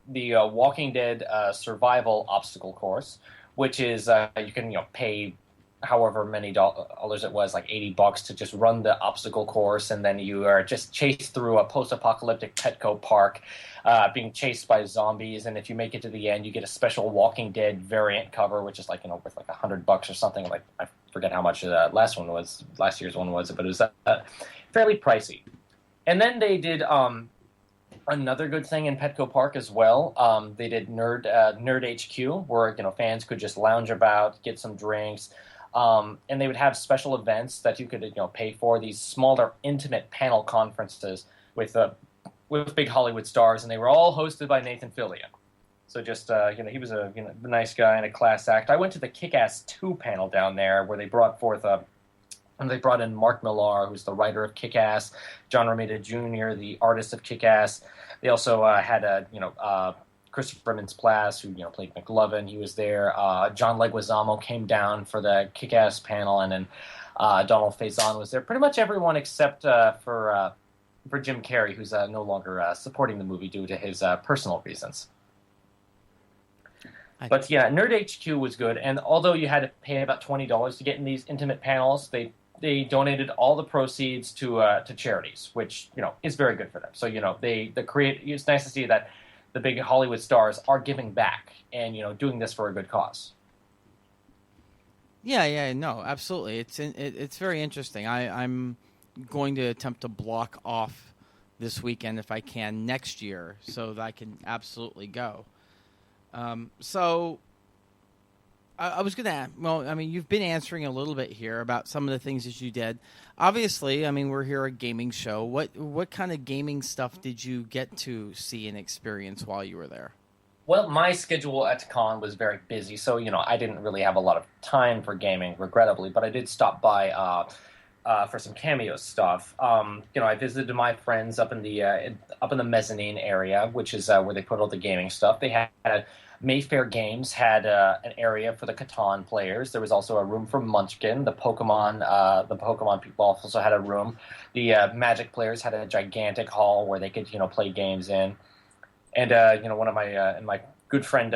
[SPEAKER 3] Walking Dead survival obstacle course, which is you can pay however many dollars it was, like $80 to just run the obstacle course, and then you are just chased through a post-apocalyptic Petco Park, being chased by zombies. And if you make it to the end, you get a special Walking Dead variant cover, which is like worth like $100 or something. Like I forget how much last year's one was, but it was fairly pricey. And then they did another good thing in Petco Park as well. They did Nerd HQ, where fans could just lounge about, get some drinks, and they would have special events that you could pay for. These smaller, intimate panel conferences with big Hollywood stars, and they were all hosted by Nathan Fillion. So just he was a nice guy and a class act. I went to the Kick-Ass 2 panel down there, where they brought in Mark Millar, who's the writer of Kick-Ass, John Romita Jr., the artist of Kick-Ass. They also had Christopher Mintz-Plasse, who played McLovin. He was there. John Leguizamo came down for the Kick-Ass panel, and then Donald Faison was there. Pretty much everyone except for Jim Carrey, who's no longer supporting the movie due to his personal reasons. But yeah, Nerd HQ was good, and although you had to pay about $20 to get in these intimate panels, they donated all the proceeds to charities, which is very good for them. So it's nice to see that the big Hollywood stars are giving back and doing this for a good cause.
[SPEAKER 2] Yeah, no, absolutely. It's very interesting. I'm going to attempt to block off this weekend if I can next year, so that I can absolutely go. So I was going to ask, well, I mean, you've been answering a little bit here about some of the things that you did. Obviously, I mean, we're here at a gaming show. What kind of gaming stuff did you get to see and experience while you were there?
[SPEAKER 3] Well, my schedule at con was very busy, so, I didn't really have a lot of time for gaming, regrettably, but I did stop by for some cameo stuff. I visited my friends up in the mezzanine area, which is where they put all the gaming stuff. They had Mayfair Games had an area for the Catan players. There was also a room for Munchkin. The Pokemon people also had a room. The Magic players had a gigantic hall where they could play games in. And one of my good friend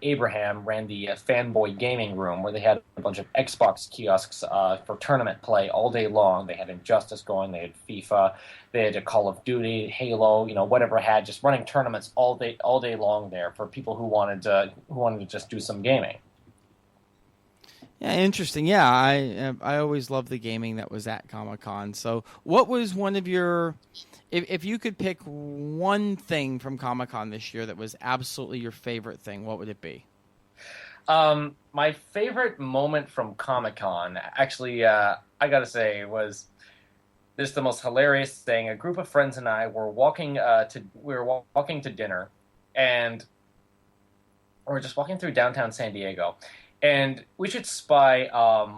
[SPEAKER 3] Abraham ran the Fanboy Gaming Room, where they had a bunch of Xbox kiosks for tournament play all day long. They had Injustice going, they had FIFA, they had a Call of Duty, Halo, whatever had, just running tournaments all day long there for people who wanted to just do some gaming.
[SPEAKER 2] Yeah, interesting. Yeah, I always loved the gaming that was at Comic-Con. So, what was one of your, if you could pick one thing from Comic-Con this year that was absolutely your favorite thing, what would it be?
[SPEAKER 3] My favorite moment from Comic-Con, actually, I gotta say, was this the most hilarious thing. A group of friends and I were walking to dinner, and we were just walking through downtown San Diego. And we should spy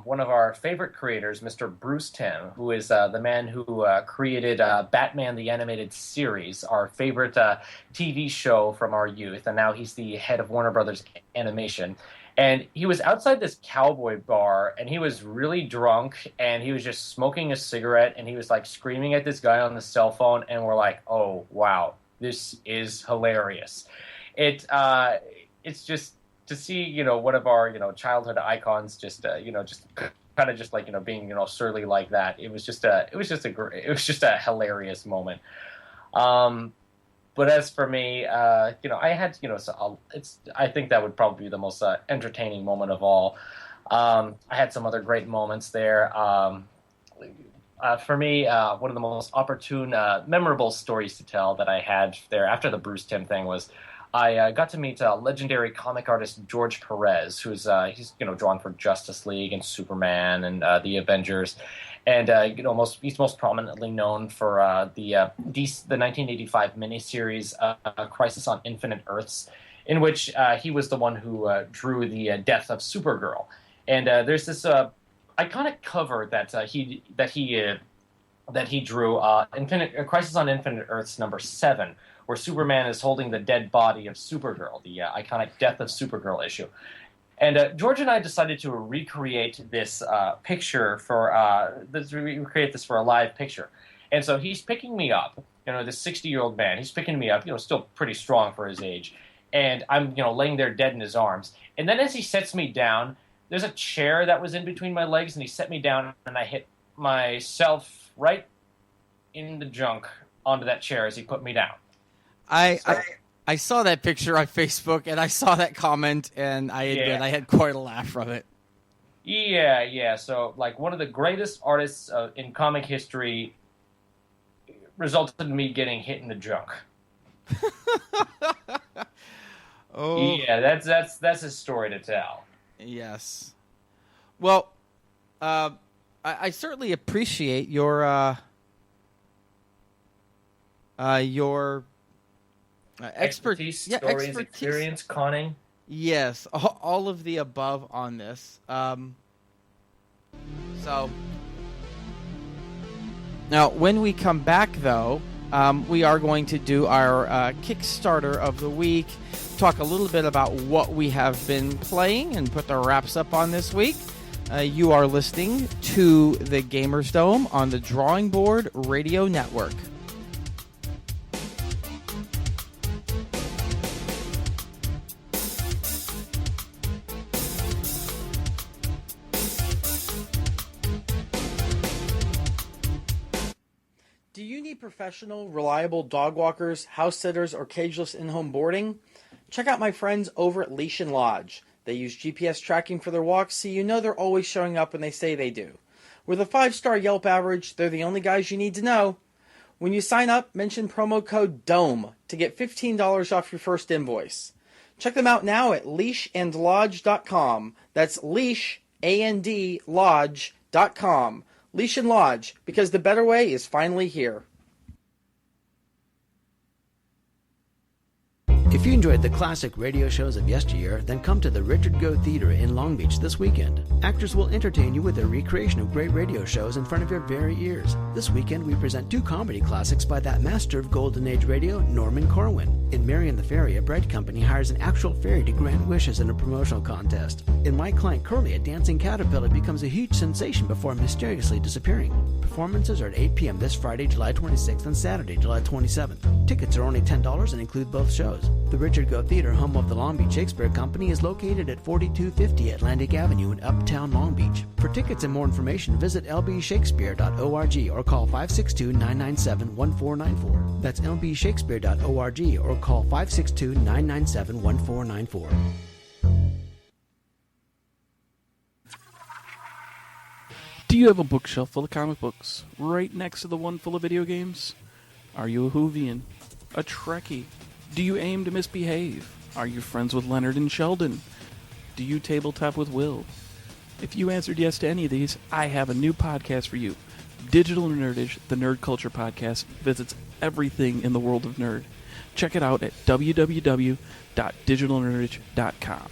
[SPEAKER 3] one of our favorite creators, Mr. Bruce Timm, who is the man who created Batman the Animated Series, our favorite TV show from our youth. And now he's the head of Warner Brothers Animation. And he was outside this cowboy bar, and he was really drunk, and he was just smoking a cigarette, and he was like screaming at this guy on the cell phone, and we're like, oh, wow, this is hilarious. It's just to see, one of our, childhood icons just kind of just like, being, surly like that. It was just a hilarious moment. But as for me, I had, I think that would probably be the most entertaining moment of all. I had some other great moments there. For me, one of the most opportune, memorable stories to tell that I had there after the Bruce Timm thing was I got to meet legendary comic artist George Perez, who's he's drawn for Justice League and Superman and the Avengers. And he's most prominently known for the 1985 miniseries Crisis on Infinite Earths, in which he was the one who drew the death of Supergirl. And there's this iconic cover that he drew, Crisis on Infinite Earths #7, where Superman is holding the dead body of Supergirl, the iconic Death of Supergirl issue. And George and I decided to recreate this picture for recreate this for a live picture. And so he's picking me up, this 60-year-old man. He's picking me up, still pretty strong for his age. And I'm, laying there dead in his arms. And then as he sets me down, there's a chair that was in between my legs, and he set me down, and I hit myself right in the junk onto that chair as he put me down.
[SPEAKER 2] I saw that picture on Facebook, and I saw that comment, and I admit I had quite a laugh from it.
[SPEAKER 3] Yeah. So, like, one of the greatest artists in comic history resulted in me getting hit in the junk.
[SPEAKER 2] Oh.
[SPEAKER 3] Yeah, that's his story to tell.
[SPEAKER 2] Yes. Well, I certainly appreciate your
[SPEAKER 3] expertise, stories, experience, conning.
[SPEAKER 2] Yes, all of the above on this. So now, when we come back, though, we are going to do our Kickstarter of the week, talk a little bit about what we have been playing, and put the wraps up on this week. You are listening to the Gamers Dome on the Drawing Board Radio Network. Do you need professional, reliable dog walkers, house sitters, or cageless in-home boarding? Check out my friends over at Leash and Lodge. They use GPS tracking for their walks, so you know they're always showing up when they say they do. With a 5-star Yelp average, they're the only guys you need to know. When you sign up, mention promo code DOME to get $15 off your first invoice. Check them out now at leashandlodge.com. That's leash, A-N-D, lodge.com. Leash and Lodge, because the better way is finally here.
[SPEAKER 4] If you enjoyed the classic radio shows of yesteryear, then come to the Richard Go Theater in Long Beach this weekend. Actors will entertain you with a recreation of great radio shows in front of your very ears. This weekend, we present 2 comedy classics by that master of Golden Age radio, Norman Corwin. In Mary and the Fairy, a bread company hires an actual fairy to grant wishes in a promotional contest. In My Client Curly, a dancing caterpillar becomes a huge sensation before mysteriously disappearing. Performances are at 8 p.m. this Friday, July 26th, and Saturday, July 27th. Tickets are only $10 and include both shows. The Richard Go Theater, home of the Long Beach Shakespeare Company, is located at 4250 Atlantic Avenue in Uptown Long Beach. For tickets and more information, visit lbshakespeare.org or call 562-997-1494. That's lbshakespeare.org or call 562-997-1494.
[SPEAKER 5] Do you have a bookshelf full of comic books right next to the one full of video games? Are you a Whovian? A Trekkie? Do you aim to misbehave? Are you friends with Leonard and Sheldon? Do you tabletop with Will? If you answered yes to any of these, I have a new podcast for you. Digital Nerdage, the nerd culture podcast, visits everything in the world of nerd. Check it out at www.digitalnerdage.com.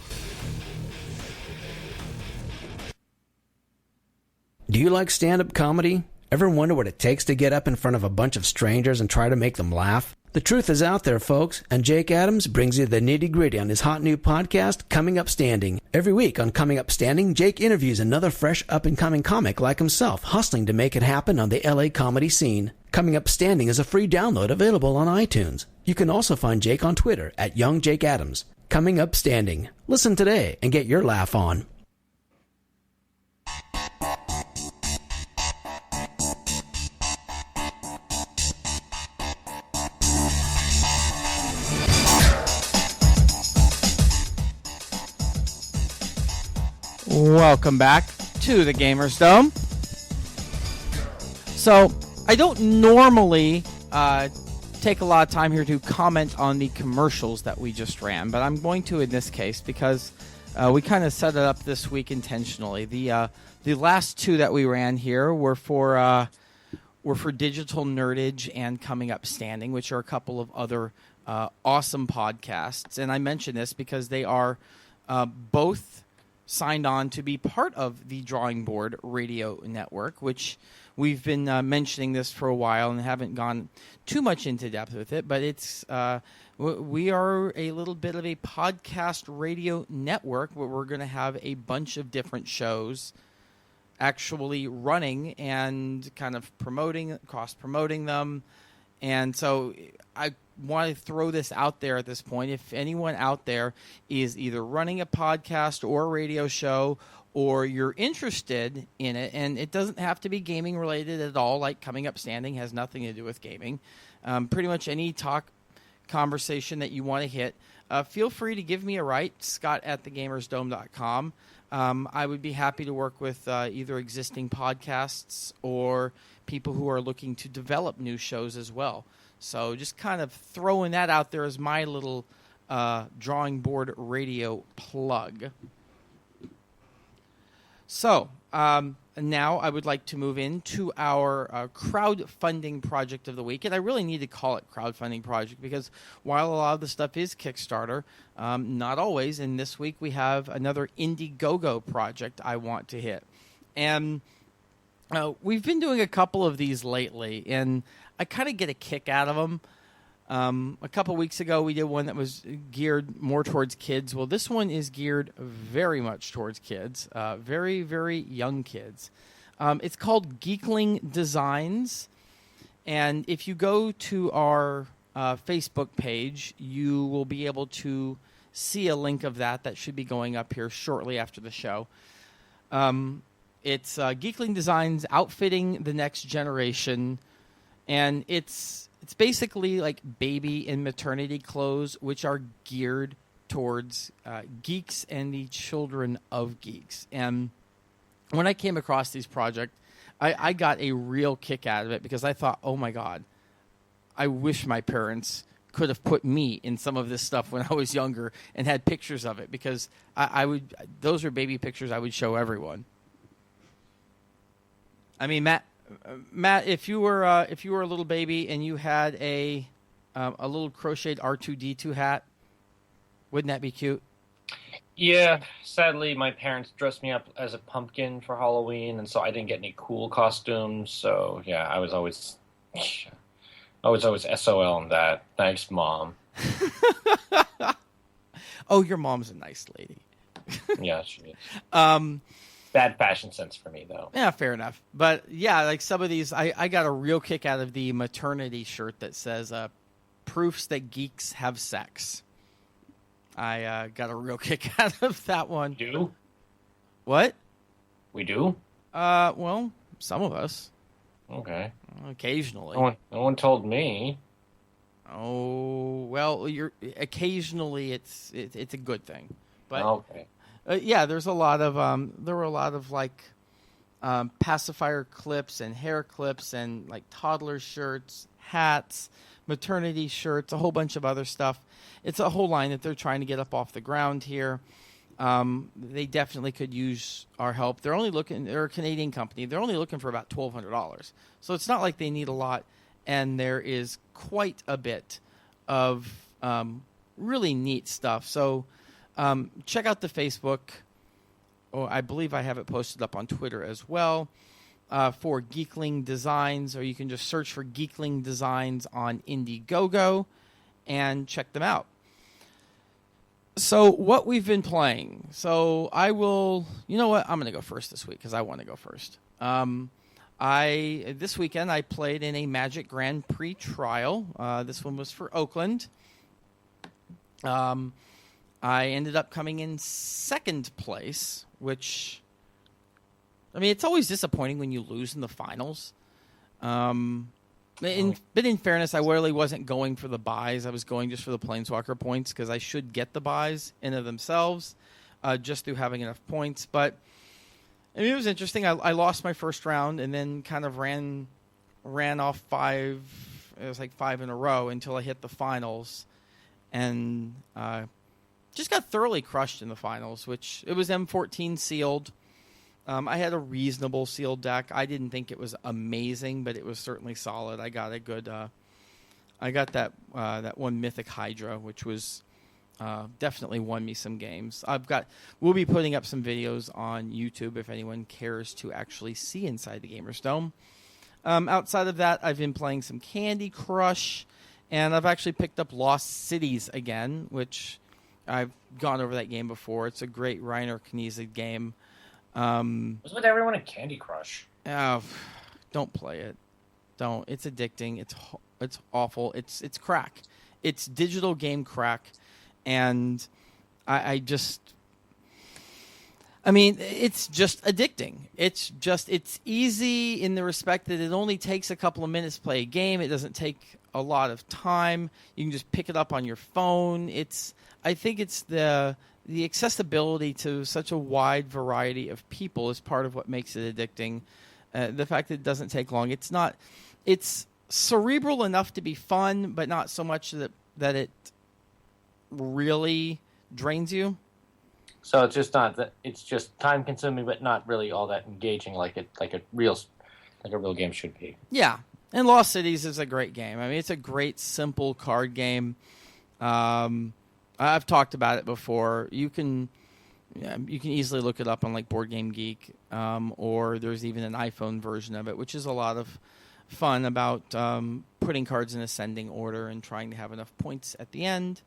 [SPEAKER 6] Do you like stand-up comedy? Ever wonder what it takes to get up in front of a bunch of strangers and try to make them laugh? The truth is out there, folks, and Jake Adams brings you the nitty-gritty on his hot new podcast, Coming Up Standing. Every week on Coming Up Standing, Jake interviews another fresh up-and-coming comic like himself, hustling to make it happen on the LA comedy scene. Coming Up Standing is a free download available on iTunes. You can also find Jake on Twitter at YoungJakeAdams. Coming Up Standing. Listen today and get your laugh on.
[SPEAKER 2] Welcome back to the Gamers Dome. So, I don't normally take a lot of time here to comment on the commercials that we just ran, but I'm going to in this case because we kind of set it up this week intentionally. The last two that we ran here were for Digital Nerdage and Coming Up Standing, which are a couple of other awesome podcasts. And I mention this because they are both signed on to be part of the Drawing Board Radio Network, which we've been mentioning this for a while and haven't gone too much into depth with it, but it's we are a little bit of a podcast radio network where we're going to have a bunch of different shows actually running and kind of cross-promoting them. And so I want to throw this out there at this point. If anyone out there is either running a podcast or a radio show, or you're interested in it, and it doesn't have to be gaming related at all, like Coming Up Standing has nothing to do with gaming. Pretty much any conversation that you want to hit, feel free to give me a write, scott@thegamersdome.com. I would be happy to work with either existing podcasts or people who are looking to develop new shows as well. So just kind of throwing that out there as my little Drawing Board Radio plug. So now I would like to move into our crowdfunding project of the week. And I really need to call it crowdfunding project because while a lot of the stuff is Kickstarter, not always. And this week we have another Indiegogo project I want to hit. And we've been doing a couple of these lately, and I kind of get a kick out of them. A couple weeks ago, we did one that was geared more towards kids. Well, this one is geared very much towards kids, very, very young kids. It's called Geekling Designs, and if you go to our Facebook page, you will be able to see a link of that. That should be going up here shortly after the show. It's Geekling Designs Outfitting the Next Generation, and it's basically like baby and maternity clothes, which are geared towards geeks and the children of geeks. And when I came across these projects, I got a real kick out of it because I thought, oh my God, I wish my parents could have put me in some of this stuff when I was younger and had pictures of it, because those are baby pictures I would show everyone. I mean, Matt, if you were a little baby and you had a little crocheted R2-D2 hat, wouldn't that be cute?
[SPEAKER 3] Yeah, sadly, my parents dressed me up as a pumpkin for Halloween, and so I didn't get any cool costumes. So yeah, I was always SOL on that. Thanks, Mom.
[SPEAKER 2] Oh, your mom's a nice lady.
[SPEAKER 3] Yeah, she is. Bad fashion sense for me, though.
[SPEAKER 2] Yeah, fair enough. But yeah, like some of these, I got a real kick out of the maternity shirt that says proofs that geeks have sex. I got a real kick out of that one.
[SPEAKER 3] We do?
[SPEAKER 2] What?
[SPEAKER 3] We do?
[SPEAKER 2] Well, some of us.
[SPEAKER 3] Okay.
[SPEAKER 2] Occasionally.
[SPEAKER 3] No one told me.
[SPEAKER 2] Oh, well, occasionally it's a good thing. But
[SPEAKER 3] okay.
[SPEAKER 2] Yeah, there were a lot of like pacifier clips and hair clips and like toddler shirts, hats, maternity shirts, a whole bunch of other stuff. It's a whole line that they're trying to get up off the ground here. They definitely could use our help. They're a Canadian company. They're only looking for about $1,200. So it's not like they need a lot. And there is quite a bit of really neat stuff. So check out the Facebook. Oh, I believe I have it posted up on Twitter as well. for Geekling Designs, or you can just search for Geekling Designs on Indiegogo and check them out. So what we've been playing. So I will, you know what? I'm going to go first this week because I want to go first. This weekend I played in a Magic Grand Prix trial. This one was for Oakland. I ended up coming in second place, which, I mean, it's always disappointing when you lose in the finals. But in fairness, I really wasn't going for the buys. I was going just for the Planeswalker points because I should get the buys in of themselves just through having enough points. But I mean, it was interesting. I lost my first round and then kind of ran off 5. It was like 5 in a row until I hit the finals, and just got thoroughly crushed in the finals. Which it was M14 sealed. I had a reasonable sealed deck. I didn't think it was amazing, but it was certainly solid. I got a good. I got that one Mythic Hydra, which was definitely won me some games. We'll be putting up some videos on YouTube if anyone cares to actually see inside the Gamers Dome. Outside of that, I've been playing some Candy Crush, and I've actually picked up Lost Cities again, which I've gone over that game before. It's a great Reiner Knizia game.
[SPEAKER 3] What's with everyone in Candy Crush?
[SPEAKER 2] Oh, don't play it. Don't. It's addicting. It's awful. It's crack. It's digital game crack, and I mean, it's just addicting. It's easy in the respect that it only takes a couple of minutes to play a game. It doesn't take a lot of time. You can just pick it up on your phone. I think it's the accessibility to such a wide variety of people is part of what makes it addicting. The fact that it doesn't take long. It's cerebral enough to be fun, but not so much that it really drains you.
[SPEAKER 3] So it's just not that. It's just time consuming, but not really all that engaging like a real game should be.
[SPEAKER 2] Yeah, and Lost Cities is a great game. I mean, it's a great simple card game. I've talked about it before. You can easily look it up on like Board Game Geek, or there's even an iPhone version of it, which is a lot of fun about putting cards in ascending order and trying to have enough points at the end.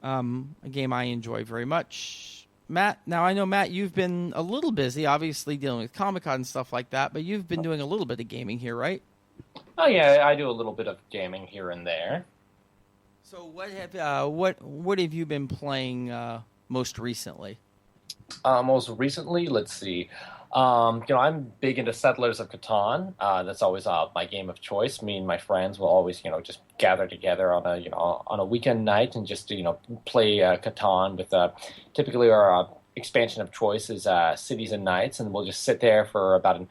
[SPEAKER 2] A game I enjoy very much. Matt, now I know, Matt, you've been a little busy, obviously dealing with Comic-Con and stuff like that, but you've been doing a little bit of gaming here, right?
[SPEAKER 3] Oh yeah, I do a little bit of gaming here and there.
[SPEAKER 2] So what have you been playing most recently?
[SPEAKER 3] Most recently, let's see. I'm big into Settlers of Catan. That's always my game of choice. Me and my friends will always, just gather together on a weekend night and just play Catan with typically our expansion of choice is Cities and Nights, and we'll just sit there for about an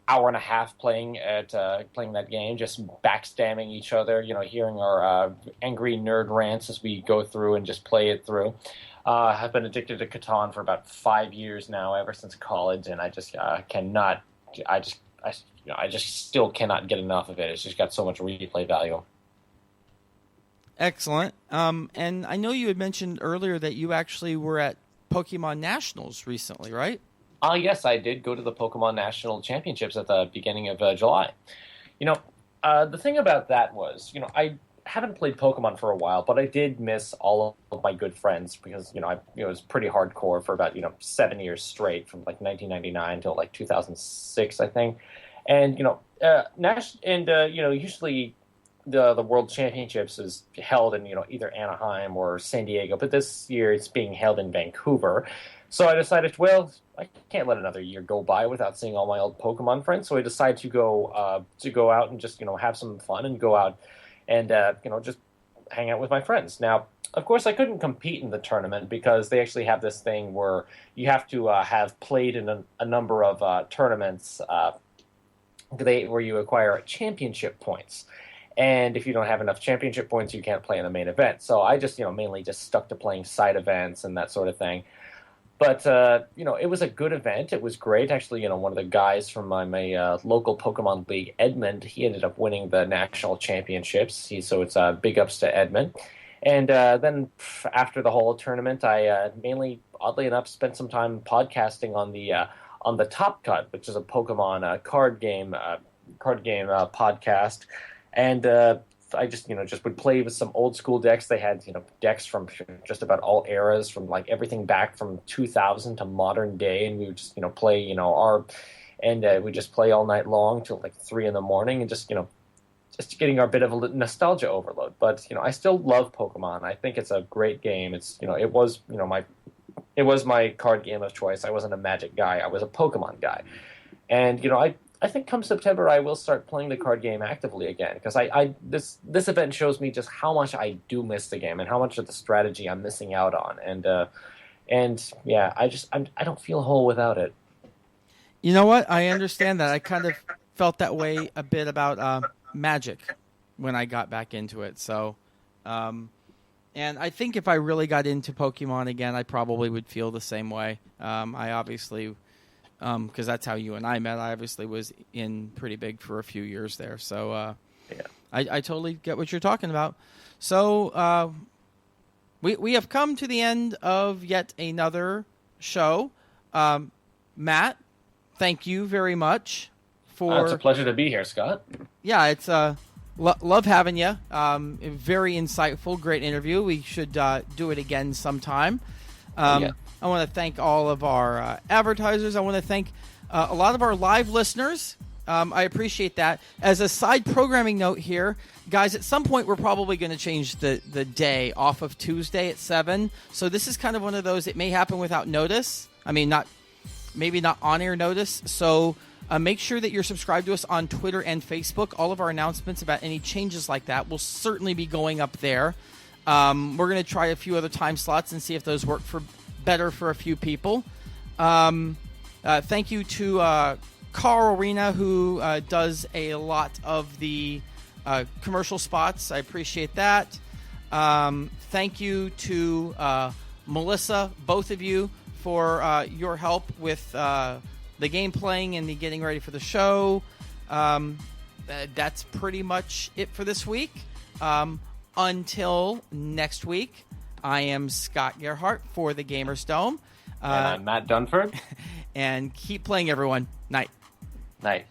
[SPEAKER 3] hour and a half playing that game, just backstabbing each other, hearing our angry nerd rants as we go through and just play it through. I've been addicted to Catan for about 5 years now, ever since college, and I just cannot. I just still cannot get enough of it. It's just got so much replay value.
[SPEAKER 2] Excellent. And I know you had mentioned earlier that you actually were at Pokemon Nationals recently, right?
[SPEAKER 3] Yes, I did go to the Pokemon National Championships at the beginning of July. The thing about that was, I haven't played Pokemon for a while, but I did miss all of my good friends because, it was pretty hardcore for about, 7 years straight, from like 1999 until like 2006, I think. And, usually the World Championships is held in, either Anaheim or San Diego, but this year it's being held in Vancouver. So I decided, well, I can't let another year go by without seeing all my old Pokemon friends. So I decided to go out and just, have some fun and go out and, just hang out with my friends. Now, of course, I couldn't compete in the tournament because they actually have this thing where you have to have played in a number of tournaments where you acquire championship points. And if you don't have enough championship points, you can't play in the main event. So I just, mainly just stuck to playing side events and that sort of thing. But, it was a good event. It was great. Actually, one of the guys from my local Pokemon League, Edmund, he ended up winning the national championships. So it's big ups to Edmund. And then after the whole tournament, I mainly, oddly enough, spent some time podcasting on the on the Top Cut, which is a Pokemon card game podcast, and I just would play with some old school decks. They had decks from just about all eras, from like everything back from 2000 to modern day, and we would just play we just play all night long till like 3 a.m. and just getting our bit of a nostalgia overload. But I still love Pokemon. I think it's a great game. It's it was my card game of choice. I wasn't a Magic guy. I was a Pokemon guy, and I think come September I will start playing the card game actively again, because this event shows me just how much I do miss the game and how much of the strategy I'm missing out on, and yeah, I don't feel whole without it.
[SPEAKER 2] You know what? I understand that. I kind of felt that way a bit about Magic when I got back into it. So, and I think if I really got into Pokemon again, I probably would feel the same way. I obviously. Because that's how you and I met. I obviously was in pretty big for a few years there. So yeah. I totally get what you're talking about. So we have come to the end of yet another show. Matt, thank you very much for...
[SPEAKER 3] it's a pleasure to be here, Scott.
[SPEAKER 2] Yeah, it's love having you. Very insightful, great interview. We should do it again sometime. Yeah. I want to thank all of our advertisers. I want to thank a lot of our live listeners. I appreciate that. As a side programming note here, guys, at some point we're probably going to change the day off of Tuesday at 7. So this is kind of one of those, it may happen without notice. I mean, maybe not on-air notice. So make sure that you're subscribed to us on Twitter and Facebook. All of our announcements about any changes like that will certainly be going up there. We're going to try a few other time slots and see if those work better for a few people. Thank you to Carl Arena, who does a lot of the commercial spots. I appreciate that. Thank you to Melissa, both of you, for your help with the game playing and the getting ready for the show. That's pretty much it for this week. Until next week, I am Scott Gerhardt for the Gamers Dome.
[SPEAKER 3] And I'm Matt Dunford.
[SPEAKER 2] And keep playing, everyone. Night.
[SPEAKER 3] Night.